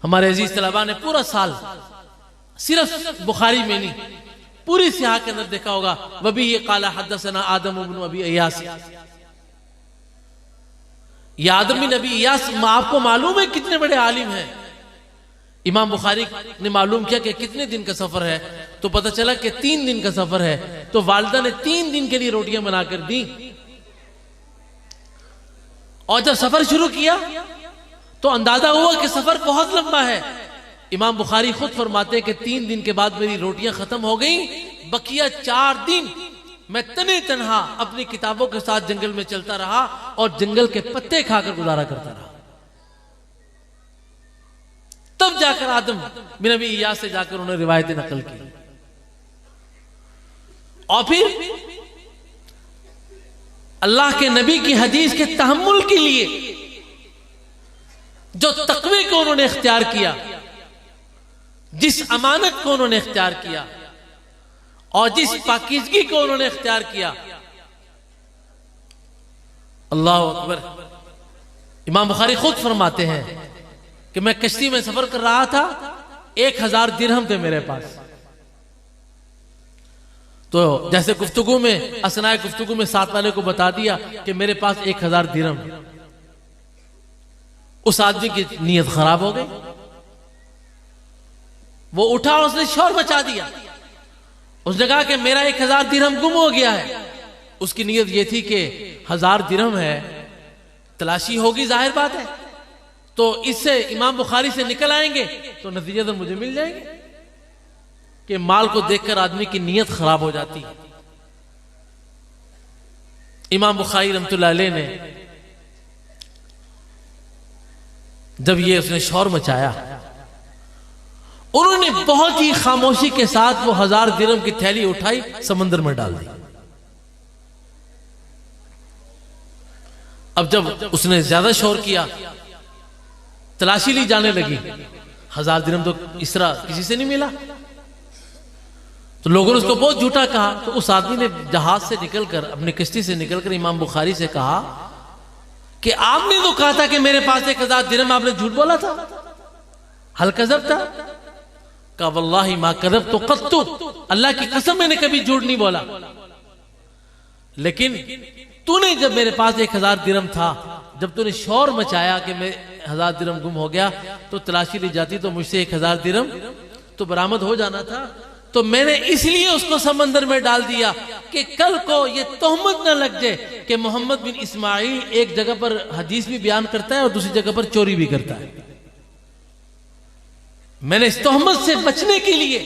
A: हमारे अजीज तलबा ने पूरा साल सिर्फ बुखारी में नहीं पूरी सियाह के अंदर देखा होगा, वबी ये काला हदसना आदम इब्न अबी इयास। ये आदम बिन अबी इयास आपको मालूम है कितने बड़े आलिम हैं। इमाम बुखारी ने मालूम किया कि कितने दिन का सफर है, तो पता चला कि 3 दिन का सफर है। तो वालिदा ने 3 दिन के लिए रोटियां बनाकर दी और जब सफर शुरू किया तो अंदाजा हुआ कि सफर बहुत लंबा है। इमाम बुखारी खुद फरमाते हैं कि 3 दिन के बाद मेरी रोटियां खत्म हो गई, बकिया 4 दिन मैं तने तनहा अपनी किताबों के साथ जंगल में चलता रहा और जंगल के पत्ते खाकर गुजारा करता रहा। तब जाकर आदम बिन अबी इयास से जाकर उन्होंने रिवायतें नकल की और फिर अल्लाह के नबी की हदीस के तहम्मुल के लिए जो तकवे को उन्होंने इख्तियार किया, जिस अमानत को उन्होंने इख्तियार किया और जिस पाकीज़गी को उन्होंने इख्तियार किया, अल्लाह अकबर। इमाम बुखारी खुद फरमाते हैं कि मैं कश्ती में सफर कर रहा था, 1000 दिरहम थे मेरे पास। तो जैसे गुफ्तगू में, असनाए गुफ्तगू में साथ वाले को बता दिया कि मेरे पास 1000 दिरहम। उस आदमी की नीयत खराब हो गई, वो उठा और उसने शोर मचा दिया। उसने कहा कि मेरा 1000 दिरहम गुम हो गया है। उसकी नीयत ये थी कि 1000 दिरहम है, तलाशी होगी, जाहिर बात है, तो इससे इमाम बुखारी से निकल आएंगे तो नतीजे तो मुझे मिल जाएंगे। कि माल को देखकर आदमी की नीयत खराब हो जाती है। इमाम बुखारी रहमतुल्लाह अलैह ने जब ये उसने शोर मचाया, उन्होंने बहुत ही खामोशी के साथ वो 1000 दिरहम की थैली उठाई, समंदर में डाल दी। अब जब उसने ज्यादा शोर किया, तलाशी ली जाने लगी, 1000 दिरहम तो इस तरह किसी से नहीं मिला। तो लोगों ने उसको बहुत झूठा कहा। तो उस आदमी ने जहाज से निकलकर, अपनी किश्ती से निकलकर इमाम बुखारी से कहा कि आपने तो कहा था कि मेरे पास 1000 दिरहम, आपने झूठ बोला था, हल कज़ब था। का वल्लाही मा कज़ब तो कत्तु, अल्लाह की कसम मैंने कभी झूठ नहीं बोला। लेकिन तूने जब मेरे पास 1000 दिरहम था, जब तूने शोर मचाया कि मैं 1000 दिरहम गुम हो गया, तो तलाशी ली जाती तो मुझसे 1000 दिरहम तो बरामद हो जाना था। तो मैंने इसलिए उसको समंदर में डाल दिया कि कल को ये तोहमत न लग जाए कि मोहम्मद बिन इस्माइल एक जगह पर हदीस भी बयान करता है और दूसरी जगह पर चोरी भी करता है। मैंने इस तोहमत से बचने के लिए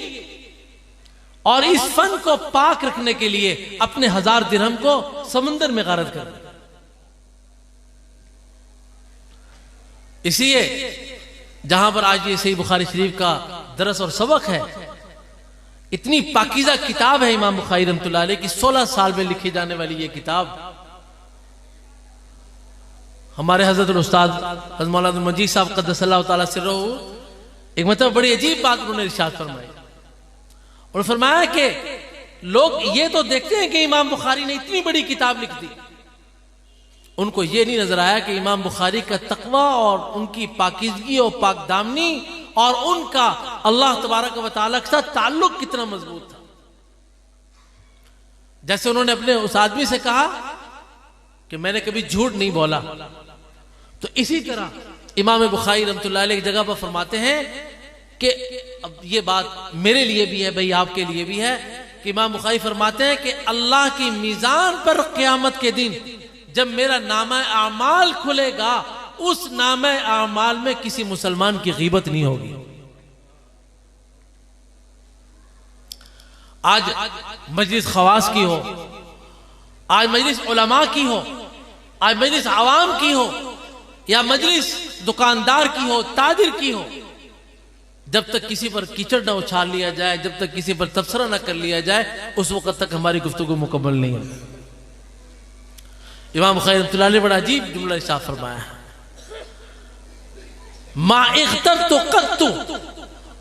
A: और इस फन को पाक रखने के लिए अपने 1000 दिरहम को समंदर में गारत कर दिया। इसलिए जहां पर आज ये सही बुखारी शरीफ का दरस और सबक है, इतनी पाकीज़ा किताब है इमाम बुखारी रहमतुल्लाह अलैह की, 16 साल में लिखी जाने वाली ये किताब हमारे हजरत उस्ताद हज़रत मौलाना अब्दुल मजीद साहब क़द्दसल्लाहु तआला सिर्रहू एक मतलब बड़ी अजीब बात उन्होंने इरशाद फरमाई और फरमाया कि लोग ये तो देखते हैं कि इमाम बुखारी ने इतनी बड़ी किताब लिख दी, उनको ये नहीं नजर आया कि इमाम बुखारी का तकवा और उनकी पाकीज़गी और पाकदामनी और उनका अल्लाह तबारक व तआला के साथ ताल्लुक कितना मजबूत था। जैसे उन्होंने अपने उस आदमी से कहा कि मैंने कभी झूठ नहीं बोला, तो इसी तरह इमाम बुखारी रहमतुल्लाह अलैह एक जगह पर फरमाते हैं कि अब ये बात मेरे लिए भी है भाई, आपके लिए भी है, कि इमाम बुखारी फरमाते हैं कि अल्लाह की मीज़ान पर क़यामत के दिन जब मेरा नामा आमाल खुलेगा, उस नामा आमाल में किसी मुसलमान की गीबत नहीं होगी। आज मजलिस खवास की हो, आज मजलिस उलमा की हो, आज मजलिस आवाम की हो, या मजलिस दुकानदार की हो, ताजिर की हो, जब तक किसी पर कीचड़ न उछाल लिया जाए, जब तक किसी पर तबसरा न कर लिया जाए, उस वक्त तक हमारी गुफ्तगू मुकम्मल नहीं है। इमाम बुखारी रहमतुल्लाह अलैह बड़ा अजीब जुमला इरशाद फरमाया है, मा इख्तरतु क़त्तु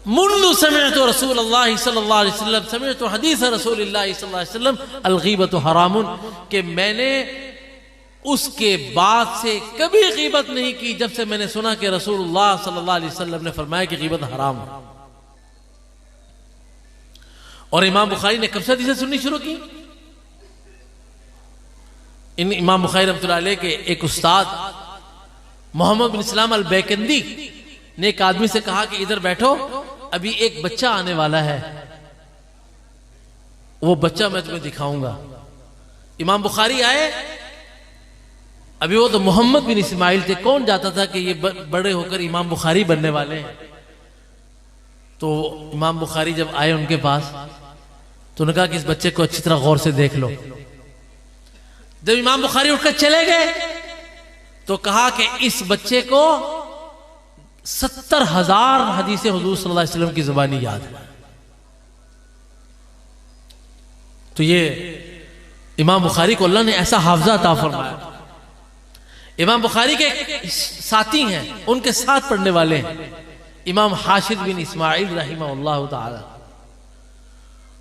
A: मुन्ज़ु समिअतु रसूलल्लाह सल्लल्लाहु अलैहि वसल्लम समिअतु हदीस रसूलिल्लाह सल्लल्लाहु अलैहि वसल्लम अल ग़ीबतु हरामुन, कि मैंने उसके बाद से कभी गीबत नहीं की जब से मैंने सुना कि रसूलुल्लाह सल्लल्लाहु अलैहि वसल्लम ने फरमाया कि गीबत हराम है। और इमाम बुखारी ने कब से हदीसें सुननी शुरू की? इन इमाम बुखारी रहमतुल्लाह अलैह के एक उस्ताद मोहम्मद बिन इस्लाम अल बैकंदी ने एक आदमी से कहा कि इधर बैठो, अभी एक बच्चा आने वाला है, वो बच्चा मैं तुम्हें दिखाऊंगा। इमाम बुखारी आए, अभी वो तो मोहम्मद बिन इस्माइल थे, कौन जाता था कि ये बड़े होकर इमाम बुखारी बनने वाले हैं। तो इमाम बुखारी जब आए उनके पास तो उन्होंने कहा कि इस बच्चे को अच्छी तरह गौर से देख लो। जब इमाम बुखारी उठकर चले गए तो कहा कि इस बच्चे को 70,000 हदीसें हुजूर सल्लल्लाहु अलैहि वसल्लम की जुबानी याद है। तो ये इमाम बुखारी को अल्लाह ने ऐसा हाफजा अता फरमाया। इमाम बुखारी के साथी हैं, उनके साथ पढ़ने वाले हैं इमाम हाशिद बिन इस्माइल रहिमहुल्लाह ताला।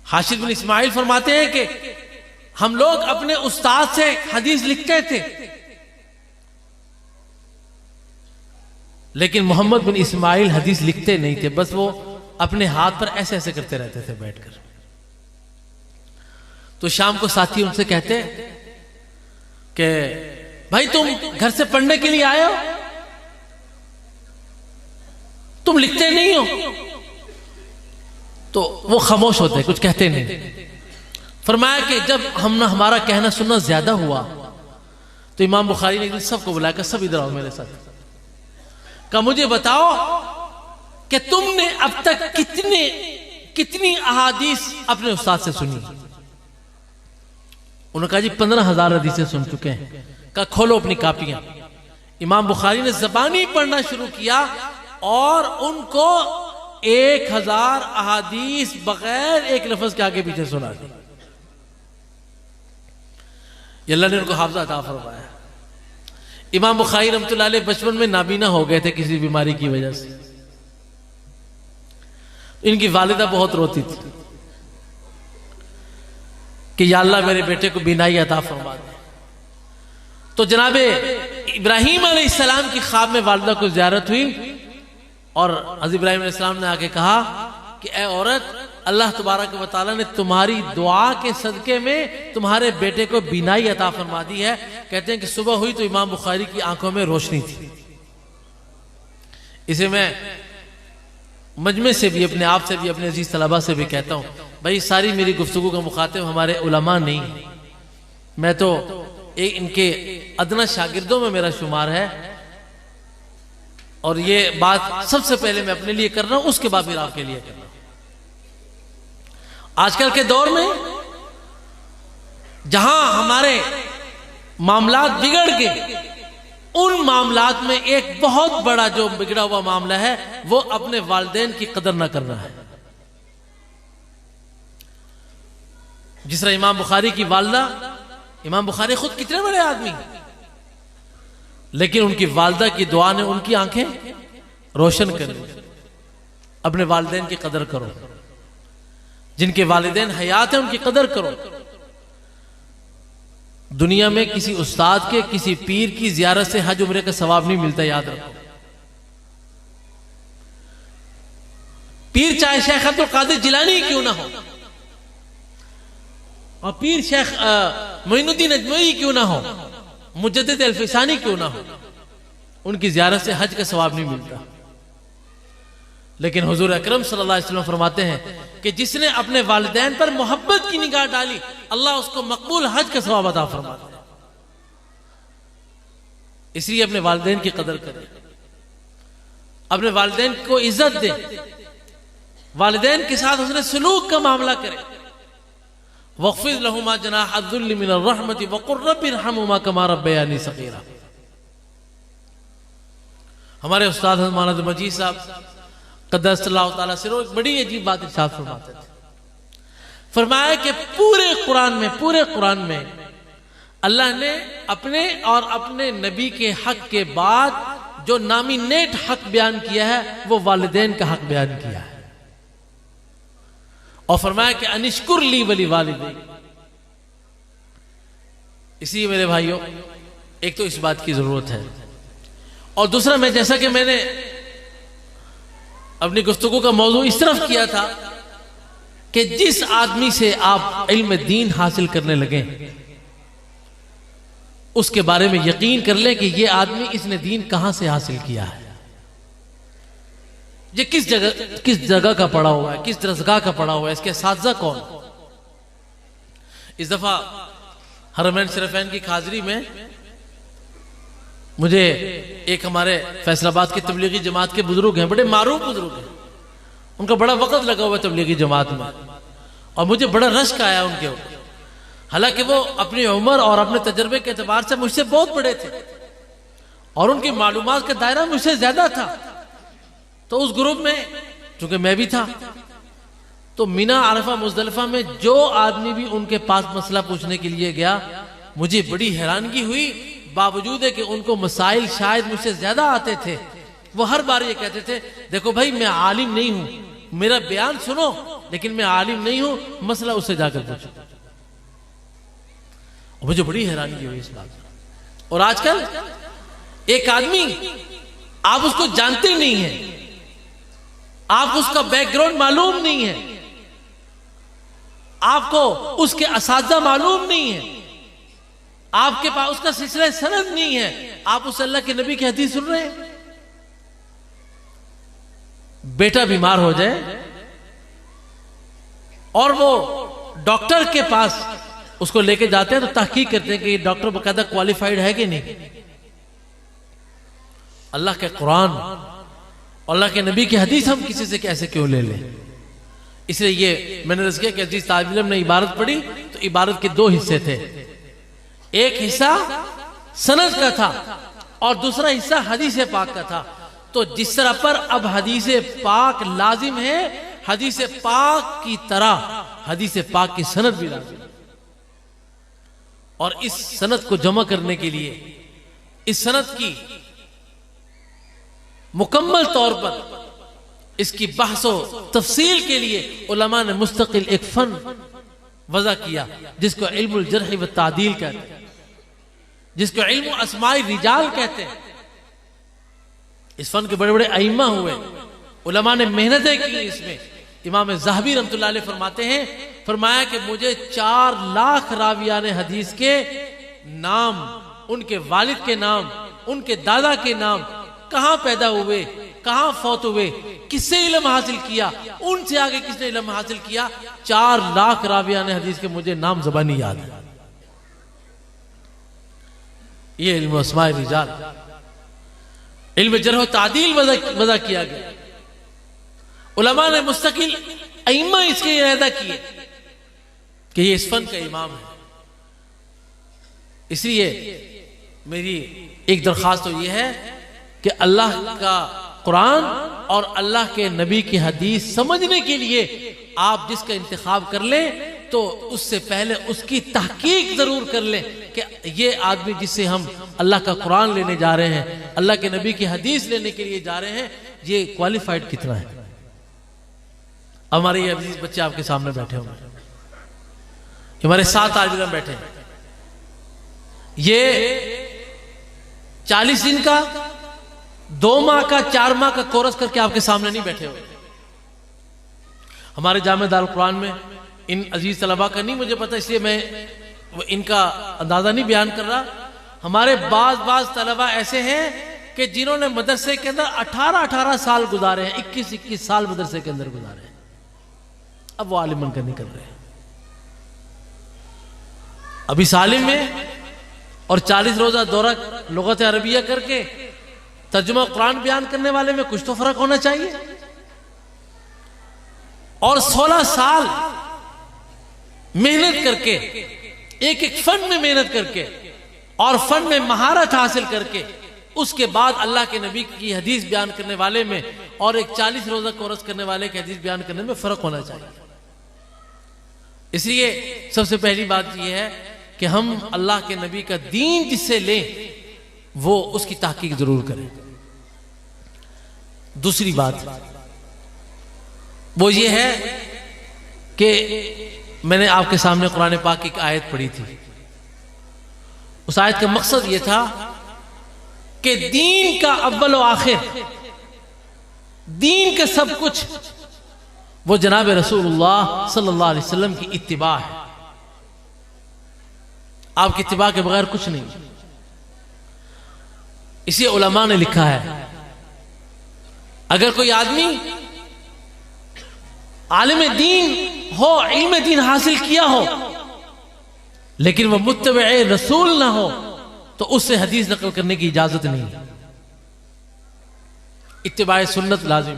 A: हाशिद बिन इस्माइल फरमाते हैं कि हम लोग अपने उस्ताद से हदीस लिखते थे, लेकिन मोहम्मद बिन इस्माइल हदीस लिखते नहीं थे, बस वो अपने हाथ पर ऐसे ऐसे करते रहते थे बैठकर। तो शाम को साथी उनसे कहते कि भाई तुम घर से पढ़ने के लिए आए हो, तुम लिखते नहीं हो। तो वो खामोश होते, कुछ कहते नहीं। फरमाया कि जब हमारा कहना सुनना ज्यादा हुआ तो इमाम बुखारी ने एक दिन सबको बुलाकर, सब इधर आओ मेरे साथ, कहा मुझे बताओ कि तुमने अब तक कितनी अहादीस अपने उस्ताद से सुनी। उन्होंने कहा जी 15,000 हदीसें सुन चुके हैं। कहा खोलो अपनी कापियां। इमाम बुखारी ने ज़बानी पढ़ना शुरू किया और उनको 1,000 अहादीस बगैर एक लफ्ज के आगे पीछे सुना दी। अल्लाह ने उनको हाफजा अता फरमाया। इमाम बुखारी रहमतुल्लाह अलैह बचपन में नाबीना हो गए थे किसी बीमारी की वजह से। इनकी वालिदा बहुत रोती थी कि या अल्लाह मेरे बेटे को बीनाई अता फरमा दे। तो जनाबे इब्राहीम अलैहिस्सलाम की ख्वाब में वालिदा को ज़ियारत हुई और हज़रत इब्राहीम अलैहिस्सलाम ने आके कहा कि ए औरत, अल्लाह तबारक व तआला ने तुम्हारी दुआ के सदके में तुम्हारे बेटे को बीनाई अता फरमा दी है। कहते हैं कि सुबह हुई तो इमाम बुखारी की आंखों में रोशनी थी। इसे मैं मजमे से भी, अपने आप से भी, अपने अजीज तलबा से भी कहता हूँ, भाई सारी मेरी गुफ्तगू का मुखातिब हमारे उलमा नहीं, मैं तो एक इनके अदना शागिर्दों में मेरा शुमार है। और ये बात सबसे पहले मैं अपने लिए कर रहा हूं, उसके बाद फिर आपके लिए कर रहा हूं। आजकल के दौर में जहां हमारे मामलात बिगड़ गए, उन मामलात में एक बहुत बड़ा जो बिगड़ा हुआ मामला है वो अपने वालिदैन की कदर न करना है। जिस तरह इमाम बुखारी की वालदा, इमाम बुखारी खुद कितने बड़े आदमी, लेकिन उनकी वालदा की दुआ ने उनकी आंखें रोशन कर दी। अपने वालिदैन की कदर करो, जिनके वालिदैन हयात हैं उनकी कदर करो। दुनिया में किसी उस्ताद के, किसी पीर की जियारत से हज उम्रे का सवाब नहीं मिलता, याद रखो। पीर चाहे शेख अब्दुल कादिर जिलानी क्यों ना हो, और पीर शेख मोइनुद्दीन अजमई क्यों ना हो, मुजद्दिद अल्फिसानी क्यों ना हो, उनकी जियारत से हज का सवाब नहीं मिलता। लेकिन हुजूर अकरम सल्लल्लाहु अलैहि वसल्लम फरमाते हैं कि जिसने अपने वालिदैन पर मोहब्बत की निगाह डाली, अल्लाह उसको मकबूल हज का सवाब अता फरमाता है। इसलिए अपने वालिदैन की कदर करें, अपने वालिदैन को इज्जत दें, वालिदैन के साथ उसने सलूक का मामला करें। वक़्फ़िज़ लहुमा जनाह अज़्ज़ुल्लि मिनर रहमति वक़ुल रब्बि इरहमहुमा कमा रब्बयानी सग़ीरा। हमारे उस्ताद मौलाना मजीद साहब क़द्दसल्लाहु तआला सिर्रहु एक बड़ी अजीब बात इरशाद फरमाते थे। फरमाया कि पूरे कुरान में अल्लाह ने अपने और अपने नबी के हक के बाद जो नामिनेट हक बयान किया है वो वालिदैन का हक बयान किया है, और फरमाया कि अनिश्कुर ली वली वालिदै। इसलिए मेरे भाइयों, एक तो इस बात की जरूरत है, और दूसरा, मैं जैसा कि मैंने अपनी गुफ्तगू का मौजू इस तरफ किया था कि जिस आदमी से आप इल्म दीन हासिल करने लगे उसके बारे में यकीन कर ले कि ये आदमी, इसने दीन कहां से हासिल किया है, ये किस जगह का पढ़ा हुआ है, किस दरसगाह का पढ़ा हुआ है, इसके असातिज़ा कौन। इस दफा हरमैन शरीफैन की हाजिरी में मुझे एक हमारे फैसलाबाद के तबलीगी जमात के बुजुर्ग हैं, बड़े मारूफ बुजुर्ग हैं, उनका बड़ा वक्त लगा हुआ है तबलीगी जमात में, और मुझे बड़ा रश्क आया उनके ऊपर। हालांकि वो अपनी उम्र और अपने तजर्बे के एतबार से मुझसे बहुत बड़े थे, और उनकी मालूमात का दायरा मुझसे ज्यादा था। तो उस ग्रुप में चूंकि मैं भी था, तो मीना, अरफा, मुज़दलिफा में जो आदमी भी उनके पास मसला पूछने के लिए गया, मुझे बड़ी हैरानगी हुई, बावजूद है कि उनको मसाइल शायद मुझसे ज्यादा आते थे, वो हर बार ये कहते थे, देखो भाई मैं आलिम नहीं हूं, मेरा बयान सुनो, लेकिन मैं आलिम नहीं हूं, मसला उससे जाकर पूछो। मुझे बड़ी हैरानगी हुई इस बात। और आजकल एक आदमी, आप उसको जानते नहीं है, आप उसका बैकग्राउंड मालूम नहीं है, आपको उसके असातिज़ा मालूम नहीं है, आपके पास उसका सिलसिला सनद नहीं है, आप उस अल्लाह के नबी की हदीस सुन रहे हैं। बेटा बीमार हो जाए और वो डॉक्टर के पास उसको लेके जाते हैं, तो तहकीक करते हैं कि ये डॉक्टर बकायदा क्वालिफाइड है कि नहीं। अल्लाह के कुरान, अल्लाह के नबी की हदीस हम किसी से कैसे क्यों ले लें। इसलिए ये मैंने अर्ज़ किया कि अजीज तालिब इल्म ने इबारत पढ़ी तो इबारत के दो हिस्से थे, एक हिस्सा सनद का था और दूसरा हिस्सा हदीस पाक का था। तो जिस तरह पर अब हदीस पाक लाजिम है, हदीस पाक की तरह हदीस पाक की सनद भी लाजिम है। और इस सनद को जमा करने के लिए, इस सनद की मुकम्मल तौर पर इसकी बहसो तफसील के लिए उलमा ने मुस्तकिल एक फन वज़ा किया, जिसको इल्मुल जर्ह व तादील कहते हैं, जिसको इल्मु अस्माई रिजाल कहते हैं। इस फन के बड़े बड़े अइम्मा हुए, उलमा ने मेहनतें की इसमें। इमाम ज़हबी रहमतुल्लाह अलैह फरमाते हैं, फरमाया कि मुझे 4 लाख रावियाने हदीस के नाम, उनके वालिद के नाम, उनके दादा के नाम, कहां पैदा हुए, कहां फौत हुए, किससे इल्म हासिल किया, उनसे आगे किसने इल्म हासिल किया, 4 लाख रावियाने हदीस के मुझे नाम ज़बानी याद है। ये इल्म अस्माए रिजाल, इल्म जरह तादील वज़ा किया गया। उलमा ने मुस्तकिल अइम्मा इसके इरादा किए कि ये इस फन का इमाम है। इसलिए मेरी एक दरख्वास्त तो ये है कि अल्लाह का कुरान और अल्लाह के नबी की हदीस समझने के लिए आप जिसका इंतखाब कर लें तो उससे पहले उसकी तहकीक जरूर कर लें कि ये आदमी जिससे हम अल्लाह का कुरान लेने जा रहे हैं, अल्लाह के नबी की हदीस लेने के लिए जा रहे हैं, ये क्वालिफाइड कितना है। हमारे ये अजीज बच्चे आपके सामने बैठे होंगे, हमारे 7 तालिब इल्म बैठे हैं, ये 40 दिन का, 2 माह का, 4 माह का कोर्स करके आपके सामने नहीं बैठे हुए। हमारे जामे दारुल कुरान में इन अजीज तलबा का नहीं मुझे पता, इसलिए मैं इनका अंदाजा नहीं बयान कर रहा। हमारे बाज तलबा ऐसे हैं कि जिन्होंने मदरसे के अंदर 18 साल गुजारे हैं, 21 साल मदरसे के अंदर गुजारे हैं, अब वो आलिम बनकर नहीं कर रहे हैं। अभी सालिम में और 40 रोजा दौरा लुगत अरबिया करके तर्जुमा कुरान बयान करने वाले में कुछ तो फर्क होना चाहिए। और 16 साल मेहनत करके, एक फन में मेहनत करके और फन में महारत हासिल करके उसके बाद अल्लाह के नबी की हदीस बयान करने वाले में और एक 40 रोजा कोर्स करने वाले की हदीस बयान करने में फर्क होना चाहिए। इसलिए सबसे पहली बात यह है कि हम अल्लाह के नबी का दीन जिससे लें वो उसकी तहकीक जरूर करें। दूसरी बात वो ये है कि मैंने आपके सामने कुरान पाक की एक आयत पढ़ी थी। उस आयत का मकसद ये था कि दीन का अव्वल व आखिर, दीन का सब कुछ वो जनाब रसूलुल्लाह सल्लल्लाहु अलैहि वसल्लम की इत्तिबा है। आपकी इत्तिबा के बगैर कुछ नहीं। इसी उलमा ने लिखा है अगर कोई आदमी आलिम दीन हो, इल्म दीन हासिल किया हो, लेकिन वह मुत्तबे रसूल ना हो तो उससे हदीस नकल करने की इजाजत नहीं। इत्तिबाए सुन्नत लाजिम।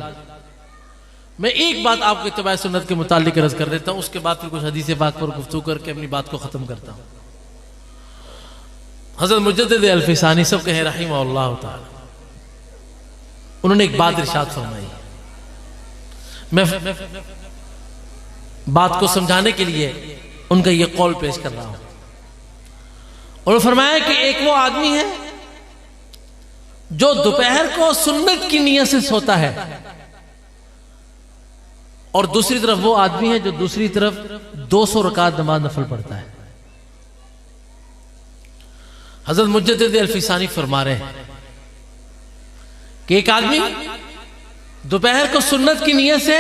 A: मैं एक बात आपको इत्तिबाए सुन्नत के मुतालिक अर्ज कर देता हूं, उसके बाद फिर कुछ हदीस पाक पर गुफ्तगू करके अपनी बात को खत्म करता हूं। हज़रत मुजद्दिद अल-फ़िसानी सब कहे रहिमहुल्लाह ताला, उन्होंने एक बात इरशाद फरमाई। मैं बात को समझाने के लिए उनका यह कौल पेश कर रहा हूं। उन्होंने फरमाया कि एक वो आदमी है जो दोपहर को सुन्नत की नियत से सोता है और दूसरी तरफ वो आदमी है जो दूसरी तरफ 200 रकात नमाज नफल पढ़ता है। हज़रत मुजद्दिद अल-फ़िसानी फरमा रहे हैं कि एक आदमी दोपहर को सुन्नत की नियत से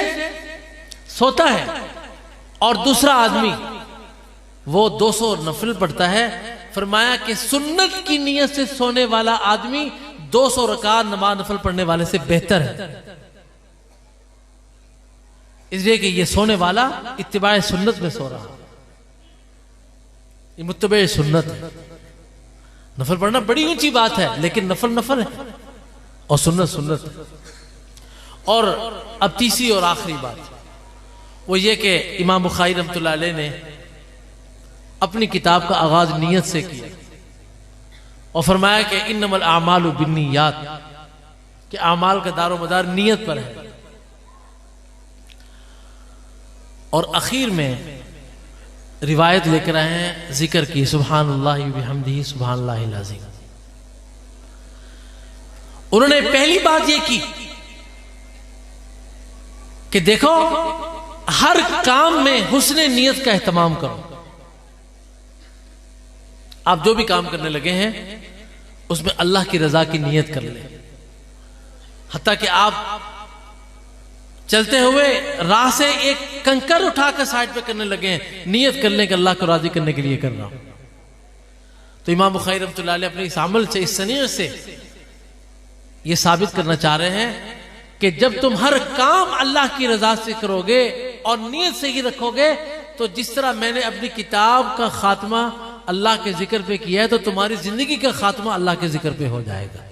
A: सोता है और दूसरा आदमी वो 200 नफल पढ़ता है। फरमाया कि सुन्नत की नियत से सोने वाला आदमी 200 रकात नमाज नफल पढ़ने वाले से बेहतर है, इसलिए कि ये सोने वाला इत्तिबाए सुन्नत में सो रहा, ये मुत्तबे सुन्नत है। नफल पढ़ना बड़ी ऊंची बात है, लेकिन नफल नफल है और सुन्नत सुन्नत है। और अब तीसरी और आखिरी बात वो ये कि इमाम बुखारी रहमतुल्लाह अलैह ने अपनी किताब का आगाज नियत से किया और फरमाया कि इन्नमल आमालु बिन्नियात, कि आमाल का दारो मदार नियत पर है। और आखिर में रिवायत लेकर आए हैं जिक्र की, सुब्हानल्लाहि व बिहम्दिही सुब्हानल्लाहिल अज़ीम। उन्होंने पहली बात यह की कि देखो हर काम में हुस्ने नियत का एहतमाम करो। आप जो भी काम करने लगे हैं उसमें अल्लाह की रजा की नियत कर ले। हत्ता कि आप चलते हुए राह से एक कंकर उठाकर साइड पे करने लगे हैं, नियत कर लें कि अल्लाह को राजी करने के लिए कर रहा हूं। तो इमाम बुखारी रहमतुल्लाह अलैह अपने इस अमल से, इस सनीयत से ये साबित करना चाह रहे हैं कि जब तुम हर काम अल्लाह की रजा से करोगे और नियत से ही रखोगे तो जिस तरह मैंने अपनी किताब का खात्मा अल्लाह के जिक्र पे किया है तो तुम्हारी जिंदगी का खात्मा अल्लाह के जिक्र पे हो जाएगा।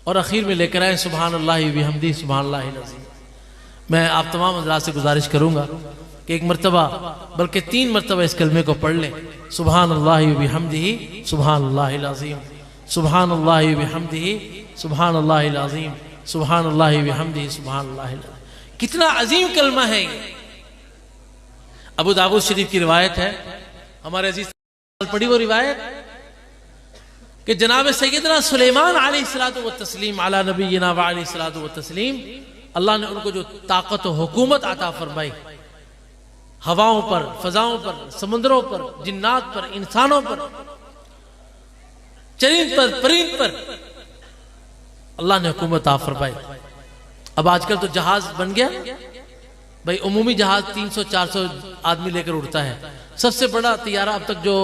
A: और आखिर में लेकर आए सुब्हानल्लाहि व बिहम्दिही सुब्हानल्लाहिल अज़ीम। मैं आप तमाम हज़रात से गुजारिश करूंगा कि एक मरतबा बल्कि 3 मरतबा इस कलमे को पढ़ लें, सुबहानल्लाहि व बिहम्दिही सुबहानल्लाहिल अज़ीम, सुबहानल्लाहि व बिहम्दिही सुबहानल्लाहिल अज़ीम, सुबहानल्लाहि व बिहम्दिही सुबहानल्लाहिल अज़ीम। कितना अजीम कलमा है ये। अबू दाऊद शरीफ की रिवायत है, हमारे अजीज पढ़ी वो रिवायत कि जनाब सैयदना सुलेमान अलैहिस्सलातु व तस्लीम अला नबीना व अलैहिस्सलातु व तस्लीम, अल्लाह ने उनको जो ताकत और हुकूमत अता फरमाई, हवाओं पर, फजाओं पर, समुद्रों पर, जिन्नात पर, इंसानों पर, चरिंद पर, परिंद पर अल्लाह ने हुकूमत अता फरमाई। अब आजकल तो जहाज बन गया भाई, उमूमी जहाज 300-400 आदमी लेकर उड़ता है। सबसे बड़ा तैयारा अब तक जो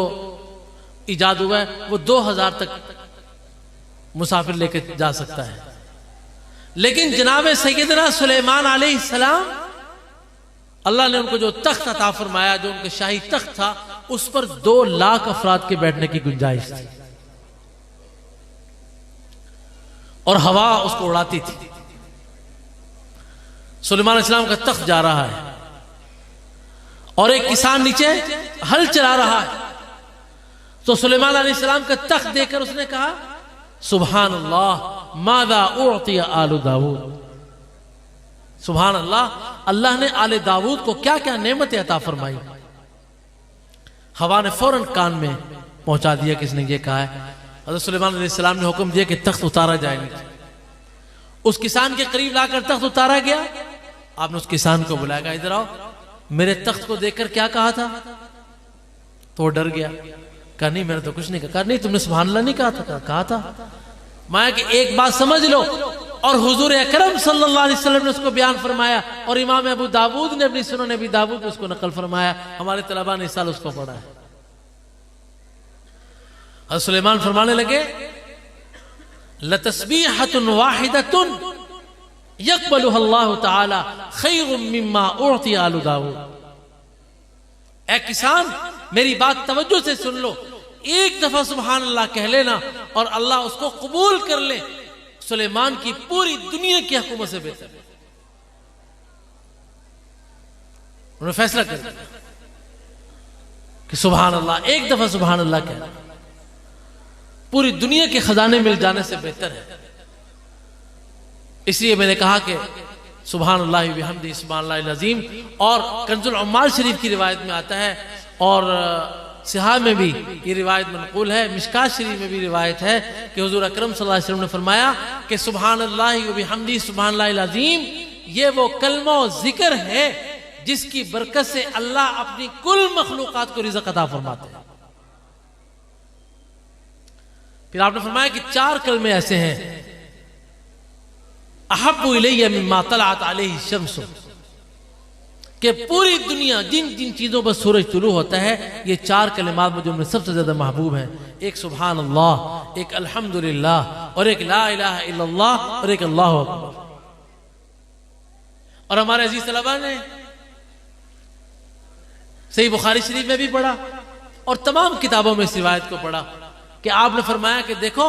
A: इजाद हुआ है वो 2000 तक मुसाफिर लेकर जा सकता है। लेकिन जनाब सैयदना सुलेमान अलैहिस्सलाम, अल्लाह ने उनको जो तख्त अता फरमाया, जो उनका शाही तख्त था, उस पर 2 लाख अफराद के बैठने की गुंजाइश थी और हवा उसको उड़ाती थी। सुलेमान अलैहिस्सलाम का तख्त जा रहा है और एक किसान नीचे हल चला रहा है, तो सुलेमान अलैहिस्सलाम का तख्त देखकर उसने कहा, सुभान अल्लाह मादा उअतिया आलु दाऊद, सुभान अल्लाह, अल्लाह ने आले दाऊद को क्या क्या नेमतें अता फरमाई। हवा ने फौरन कान में पहुंचा दिया किसने ये कहा है। हज़रत सुलेमान अलैहिस्सलाम ने हुक्म दिया कि तख्त उतारा जाए नीचे। उस किसान के करीब लाकर तख्त उतारा गया। आपने उस किसान को बुलाया, इधर आओ, मेरे तख्त को देखकर क्या कहा था? तो वो डर गया, कहा नहीं मैंने तो कुछ नहीं कहा। नहीं तुमने सुभान अल्लाह नहीं कहा था? कहा था। माया कि एक बात समझ लो, और हुजूर अकरम सल्लल्लाहु अलैहि वसल्लम ने उसको बयान फरमाया और इमाम अबू दाऊद ने अपनी सुनन अबी दाऊद में उसको नकल फरमाया। हमारे तलबा ने इस साल उसको पढ़ा है। हज़रत सुलेमान फरमाने लगे, लतस्बीहतुन वाहिदतुन यक़बलुहा अल्लाहु तआला खैरुम मिम्मा उअतिया आलु दाऊद। ऐ किसान, मेरी बात तवज्जो से सुन लो, एक दफा सुभान अल्लाह कह लेना और अल्लाह उसको कबूल कर ले, सुलेमान की पूरी दुनिया की हुकूमत से बेहतर है। उन्होंने फैसला कर दिया कि सुभान अल्लाह, एक दफा सुभान अल्लाह कहना पूरी दुनिया के खजाने मिल जाने से बेहतर है। इसलिए मैंने कहा कि सुभान अल्लाह व बिहम्दिही सुभान अल्लाहिल अज़ीम। और कंजुल उम्माल शरीफ की रिवायत में आता है और सिहा में भी ये रिवायत मनक़ूल है, मिशकात शरीफ में भी रिवायत है कि हुजूर अकरम सल्लल्लाहु अलैहि वसल्लम ने फरमाया कि सुभान अल्लाह व बिहम्दिही सुभान अल्लाहिल अज़ीम, ये वो कलमा और जिक्र है जिसकी बरकत से अल्लाह अपनी कुल मखलूकात को रिज़्क़ अता फरमाते हैं। फिर आपने फरमाया कि 4 कलमे ऐसे हैं, अहब्बु इलैया मिम्मा तलअत अलैहि शम्स, कि पूरी दुनिया जिन जिन चीजों पर सूरज तुलू होता है, ये 4 कलिमात मुझे उनमें सबसे ज्यादा महबूब हैं। एक सुभान अल्लाह, एक अल्हम्दुलिल्लाह, और एक ला इलाहा इल्लल्लाह, और एक अल्लाहु अकबर। और हमारे अजीज तलबा ने सही बुखारी शरीफ में भी पढ़ा और तमाम किताबों में इस रिवायत को पढ़ा कि आपने फरमाया कि देखो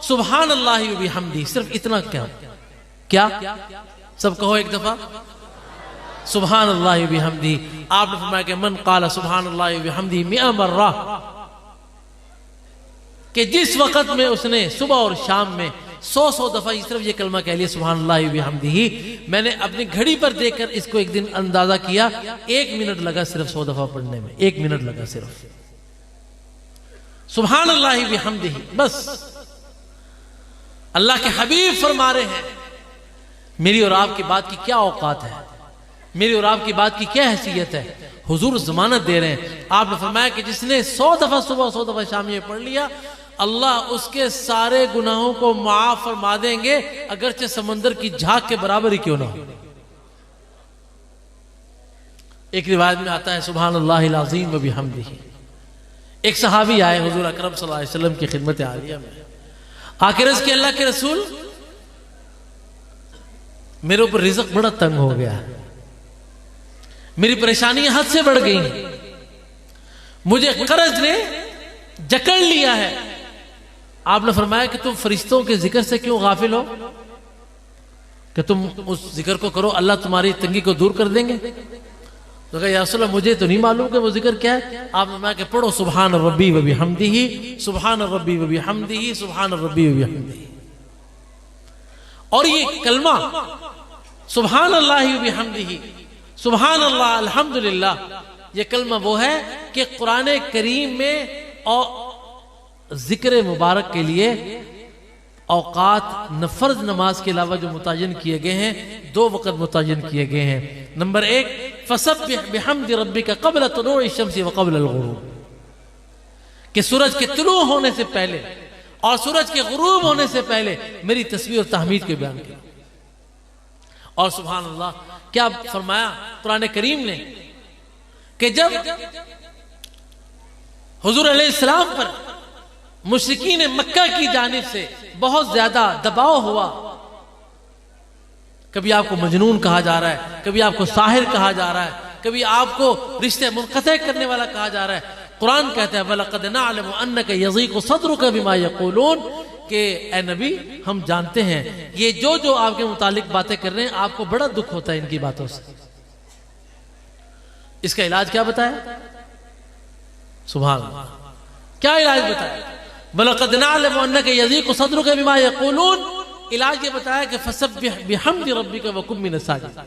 A: सुभान अल्लाह व बिहम्दिही, सिर्फ इतना क्या सब कहो एक दफा, सुभान अल्लाह व बिहम्दिही। आपने फरमाया कि मन क़ाला सुभान अल्लाह व बिहम्दिही मि'a मर्रा, कि जिस वक्त में उसने सुबह और शाम में 100 दफा सिर्फ ये कलमा कह लिया सुभान अल्लाह व बिहम्दिही। मैंने अपनी घड़ी पर देखकर इसको एक दिन अंदाजा किया, 1 मिनट लगा सिर्फ 100 दफा पढ़ने में, 1 मिनट लगा सिर्फ सुभान अल्लाह व बिहम्दिही। बस अल्लाह के हबीब फरमा रहे हैं, मेरी और आपकी बात की क्या औकात है, मेरी और आपकी बात की क्या हैसियत है। हुजूर जमानत दे रहे हैं। आपने फरमाया कि जिसने 100 दफा सुबह 100 दफा शाम ये पढ़ लिया, अल्लाह उसके सारे गुनाहों को माफ फरमा देंगे, अगरचे समंदर की झाग के बराबर ही क्यों ना हो। एक रिवायत में आता है सुभान अल्लाहिल अज़ीम व बिहम्दिही। एक सहाबी आए हुजूर अकरम सल्लल्लाहु अलैहि वसल्लम की खिदमत आलिया में, आखिर के अल्लाह के रसूल, मेरे ऊपर रिज़्क़ बड़ा तंग हो गया, मेरी परेशानी हद से बढ़ गई, मुझे कर्ज ने जकड़ लिया है। आपने फरमाया कि तुम फरिश्तों के जिक्र से क्यों गाफिल हो, कि तुम उस जिक्र को करो, अल्लाह तुम्हारी तंगी को दूर कर देंगे। तो कहा या रसूलल्लाह मुझे तो नहीं मालूम कि वो जिक्र क्या है। आपने फरमाया कि पढ़ो सुभान रब्बी व बिहम्दिही, सुभान रब्बी व बिहम्दिही, सुभान रब्बी व बिहम्दिही। और ये कलमा सुभान अल्लाह व बिहम्दिही, सुभान अल्लाह, अल्हम्दुलिल्लाह, ये कलमा वो है कि कुरान करीम में और जिक्र मुबारक के लिए औकात न फर्ज नमाज के अलावा जो मुतय्यन किए गए हैं, 2 वक़्त मुतय्यन किए गए हैं। नंबर 1, फसब्बिह बिहम्दि रब्बिका क़ब्ल तुलूइ शम्सी व क़ब्ल अल-ग़ुरूब, कि सूरज के तुलू होने से पहले और सूरज के गुरूब होने से पहले मेरी तस्बीह और तहमीद के बयान किया। और सुभान अल्लाह क्या फरमाया कुरान करीम ने कि जब हुजूर अलैहिस्सलाम पर मुशरिकीन मक्का की जानिब से बहुत ज्यादा दबाव हुआ, कभी आपको मजनून कहा जा रहा है, कभी आपको साहिर कहा जा रहा है, कभी आपको रिश्ते मुनक़ते करने वाला कहा जा रहा है। कुरान कहता है वलक़द नअलमु अन्नका यज़ीक़ु सद्रुका बिमा यक़ूलून, कि ए नबी हम जानते हैं ये जो जो आपके मुतालिक बातें कर रहे हैं आपको बड़ा दुख होता है इनकी बातों से। इसका इलाज क्या बताया? सुभान अल्लाह, क्या इलाज बताया? वलक़द नअलमु अन्नका यज़ीक़ु सद्रुका बिमा यक़ूलून, इलाज ये बताया कि फसब्बिह बिहम्दि रब्बिका व कुन मिनस साजिदीन,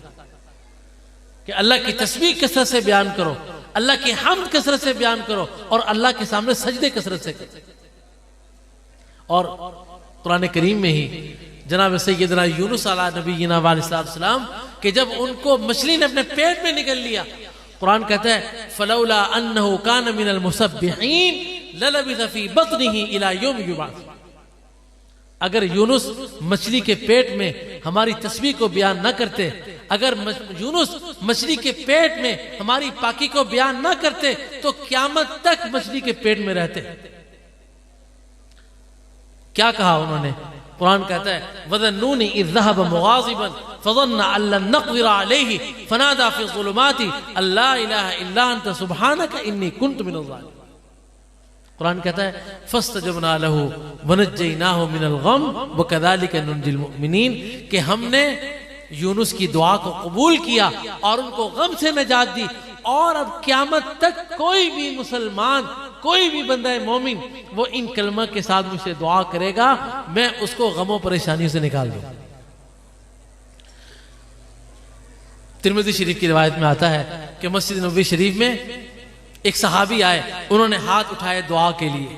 A: कि अल्लाह की तस्बीह कसरत से बयान करो, अल्लाह की हम्द कसरत से बयान करो और अल्लाह के सामने सजदे कसरत से करो। और कुरान करीम में ही जनाब सैयदना यूनुस अला नबीना वालैहिस्सलाम कि जब उनको मछली ने अपने पेट में निगल लिया, कुरान कहता है फलौला अन्नहु कान मिनल मुसब्बिहीन ललबिथ फी बत्निही इला यौम युबअस, अगर यूनुस मछली के पेट में हमारी तस्बीह को बयान न करते, अगर यूनुस मछली के पेट में हमारी पाकी को बयान न करते तो क़यामत तक मछली के पेट में रहते। क्या कहा उन्होंने? कुरान कहता है वज़न्नूनी इज़ ज़हब मुग़ाज़िबन फ़ज़न्ना अल्लन नक़दिर अलैहि फ़नादा फ़ी ज़ुलुमाति अल्ला इलाहा इल्ला अंत सुब्हानका इन्नी कुन्तु मिनज़ ज़ालिमीन। कुरान कहता है फ़स्तजबना लहू वनज्जयनाहु मिनल गम वकज़ालिका नुंजिल मुमिनीन, कि हमने यूनुस की दुआ को कबूल किया और उनको गम से निजात दी, और अब क़यामत तक कोई भी मुसलमान, कोई भी बंदा मोमिन वो इन कलमा के साथ मुझसे दुआ करेगा, मैं उसको गमों परेशानियों से निकाल दूं। तिरमिज़ी शरीफ की रिवायत में आता है कि मस्जिद नबवी शरीफ में एक सहाबी आए, उन्होंने हाथ उठाए दुआ के लिए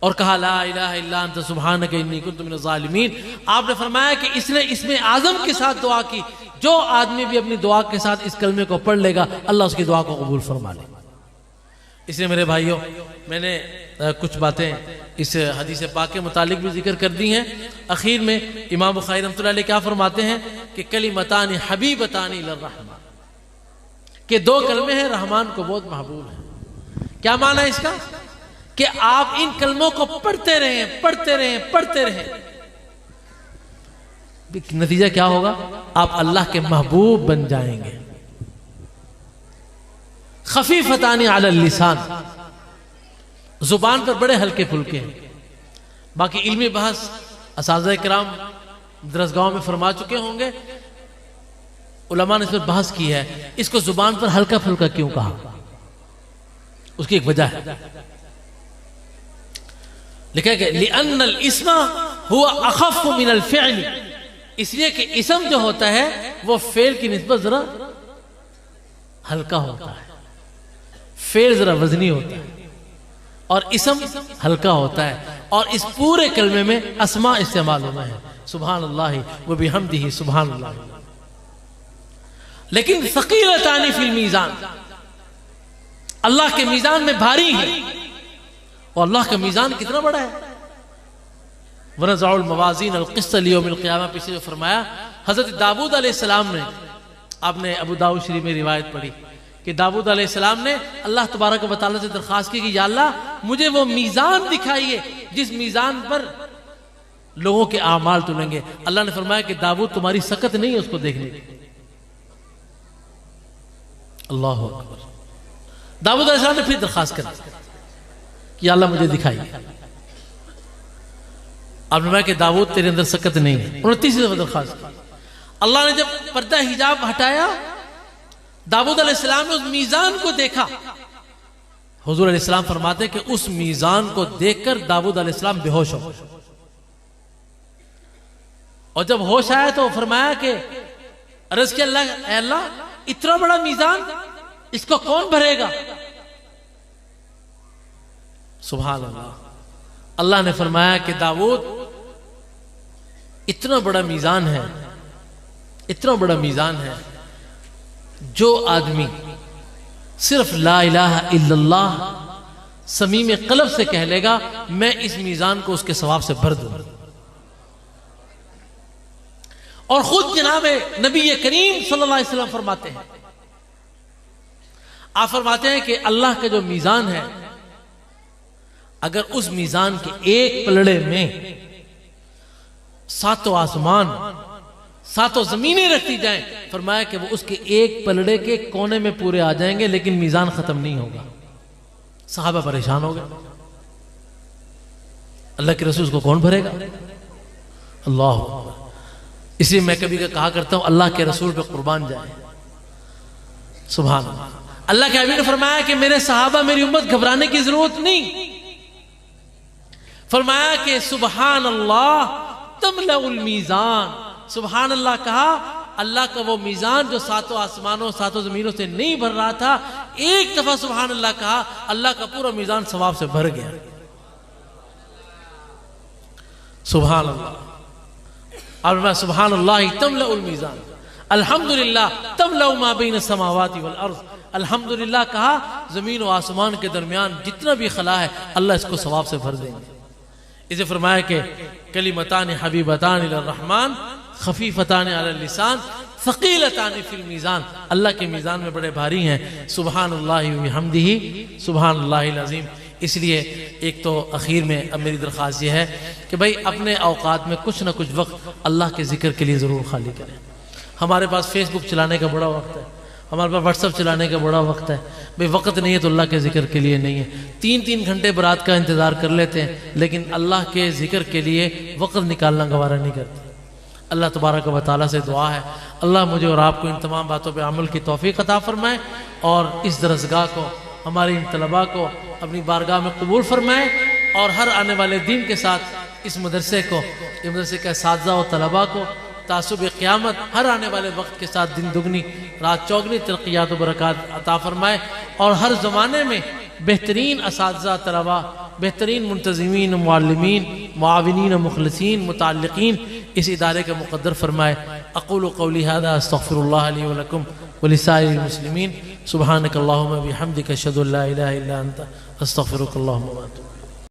A: और कहा ला इलाहा इल्ला अंत सुब्हानका इन्नी कुन्तु मिनज़ ज़ालिमीन। आपने फरमाया कि इसने इसमें आज़म के साथ दुआ की, जो आदमी भी अपनी दुआ के साथ इस कलमे को पढ़ लेगा अल्लाह उसकी दुआ को कबूल फरमा ले। इसलिए मेरे भाइयों, मैंने कुछ बातें इस हदीस पाक के मुतालिक भी जिक्र कर दी हैं। आखिर में इमाम बुखारी रहमतुल्लाह अलैह क्या फरमाते हैं कि कलिमतानी हबीबतानी लिर्रहमान, कि 2 कलमे हैं रहमान को बहुत महबूब है। क्या माना है इसका? कि आप इन कलमों को पढ़ते रहें, पढ़ते रहें, पढ़ते रहें, नतीजा क्या होगा? आप अल्लाह के महबूब बन जाएंगे। खफीफतानी अला लिसान, जुबान पर बड़े हल्के फुल्के हैं। बाकी इल्मी बहस असातिज़ा किराम दरसगाहों में फरमा चुके होंगे, उलमा ने इस पर बहस की है, इसको जुबान पर हल्का फुल्का क्यों कहा? उसकी एक वजह है, लिखा है लिअन्नल इस्मा हुवा अखफ़्फ़ु मिनल फ़िअल, इसलिए कि इस्म जो होता है वो फेल की निस्बत जरा हल्का होता है, फेल जरा वजनी होता है और इस्म हल्का होता है। और इस पूरे कलमे में अस्मा इस्तेमाल हुआ है, सुभान अल्लाह व बिहम्दिही सुभान अल्लाह। लेकिन सकीलतानी फिल मीज़ान, अल्लाह के मीज़ान में भारी है। और अल्लाह का मीज़ान कितना बड़ा है। वनज़अल मवाज़ीन अल-क़िस्त लियौमिल क़ियामा, पीछे जो फरमाया हज़रत दाऊद अलैहिस्सलाम ने, आपने अबू दाऊद शरीफ में रिवायत पढ़ी कि दाऊद अलैहिस्सलाम ने अल्लाह तबारक व तआला से दरख्वास्त की कि या अल्लाह मुझे वो मीज़ान दिखाइए जिस मीज़ान पर लोगों के आमाल तुलेंगे। अल्लाह ने फरमाया कि दाऊद तुम्हारी सकत नहीं है उसको देखने की। अल्लाह अकबर। दाऊद अलैहिस्सलाम ने फिर दरख्वास्त कर कि अल्लाह मुझे दिखाइए। आपने कहा कि दाऊद तेरे अंदर सकत नहीं है। उन्होंने तीसरी दफा दरख्वास्त की। अल्लाह ने जब पर्दा हिजाब हटाया, दाऊद अलैहिस्सलाम ने उस मीज़ान को देखा। हुजूर अलैहिस्सलाम फरमाते हैं कि उस मीज़ान को देखकर दाऊद अलैहिस्सलाम बेहोश हो गए, और जब होश आया तो फरमाया कि अर्ज़ किया, अल्लाह इतना बड़ा मीज़ान, इसको कौन भरेगा? सुभान अल्लाह। अल्लाह ने फरमाया कि दाऊद, इतना बड़ा मीज़ान है, इतना बड़ा मीज़ान है, जो आदमी सिर्फ ला इलाहा इल्लल्लाह समीम क़ल्ब से कह लेगा, मैं इस मीज़ान को उसके सवाब से भर दूं। और खुद जनाब नबी करीम सल्लल्लाहु अलैहि वसल्लम फरमाते हैं, आप फरमाते हैं कि अल्लाह का जो मीज़ान है, अगर उस मीज़ान के एक पलड़े में सातों आसमान सातों जमीनें रखती जाएं, फरमाया कि वो उसके एक पलड़े के कोने में पूरे आ जाएंगे, लेकिन मीज़ान खत्म नहीं होगा। सहाबा परेशान हो गए, अल्लाह के रसूल को कौन भरेगा? अल्लाह। इसलिए मैं कभी कहा करता हूं, अल्लाह के रसूल पे कुर्बान जाए। सुभान अल्लाह। अल्लाह के हबीब ने फरमाया कि मेरे सहाबा, मेरी उम्मत घबराने की जरूरत नहीं। फरमाया कि सुभान अल्लाह तमलउल मीज़ान। सुभान अल्लाह कहा, अल्लाह का वो मीज़ान जो सातों आसमानों सातों जमीनों से नहीं भर रहा था, एक दफा सुभान अल्लाह कहा, अल्लाह का पूरा मीज़ान सवाब से भर गया। सुभान अल्लाह। और मैं सुभान अल्लाह तमलउल मीज़ान, अल्हम्दुलिल्लाह तमलउ मा बैन समावाति वल अर्ज़। अल्हम्दुलिल्लाह कहा, जमीन और आसमान के दरमियान जितना भी खला है, अल्लाह इसको सवाब से भर देंगे। इसे फरमाया कि कलिमतान हबीबतान इलर रहमान खफीफतान अलल लिसान सकीलतान फिल मीज़ान। अल्लाह के मीज़ान में बड़े भारी हैं। सुबहानल्लाहि व बिहम्दिही सुबहानल्लाहिल अज़ीम। इसलिए एक तो आखिर में अब मेरी दरख्वास्त यह है कि भाई अपने औकात में कुछ ना कुछ वक्त अल्लाह के ज़िक्र के लिए ज़रूर खाली करें। हमारे पास फेसबुक चलाने का बड़ा वक्त है, हमारे पास व्हाट्सअप चलाने का बड़ा वक्त है। भाई वक्त नहीं है तो अल्लाह के ज़िक्र के लिए नहीं है। 3-3 घंटे बरात का इंतज़ार कर लेते हैं, लेकिन अल्लाह के ज़िक्र के लिए वक्त निकालना गवारा नहीं करते। अल्लाह तबारक व तआला से दुआ है, अल्लाह मुझे और आपको इन तमाम बातों पर अमल की तौफीक अता फरमाए, और इस दरसगाह को, हमारे इन तलबा को अपनी बारगाह में कबूल फरमाए, और हर आने वाले दिन के साथ इस मदरसे को, इस मदरसे के असातिज़ा और तलबा को तासुब क़यामत हर आने वाले वक्त के साथ दिन दुगनी रात चौगनी तरक्यात व बरक़ात अता फरमाए, और हर ज़माने में बेहतरीन असातिज़ा तलबा, बेहतरीन मुंतज़िमीन, मुअल्लिमीन, मुआविनीन, मुखलिसीन, मुतअल्लिक़ीन इस इदारे का मुक़द्दर फरमाए। अक़ूलु क़ौली हाज़ा अस्तग़फ़िरुल्लाह ली व लकुम व लिसाइरिल मुस्लिमीन। सुब्हानक अल्लाहुम्मा व बिहम्दिका अशहदु अल्ला इलाहा इल्ला अंता अस्तग़फ़िरुका अल्लाहुम्मा व अतूबु।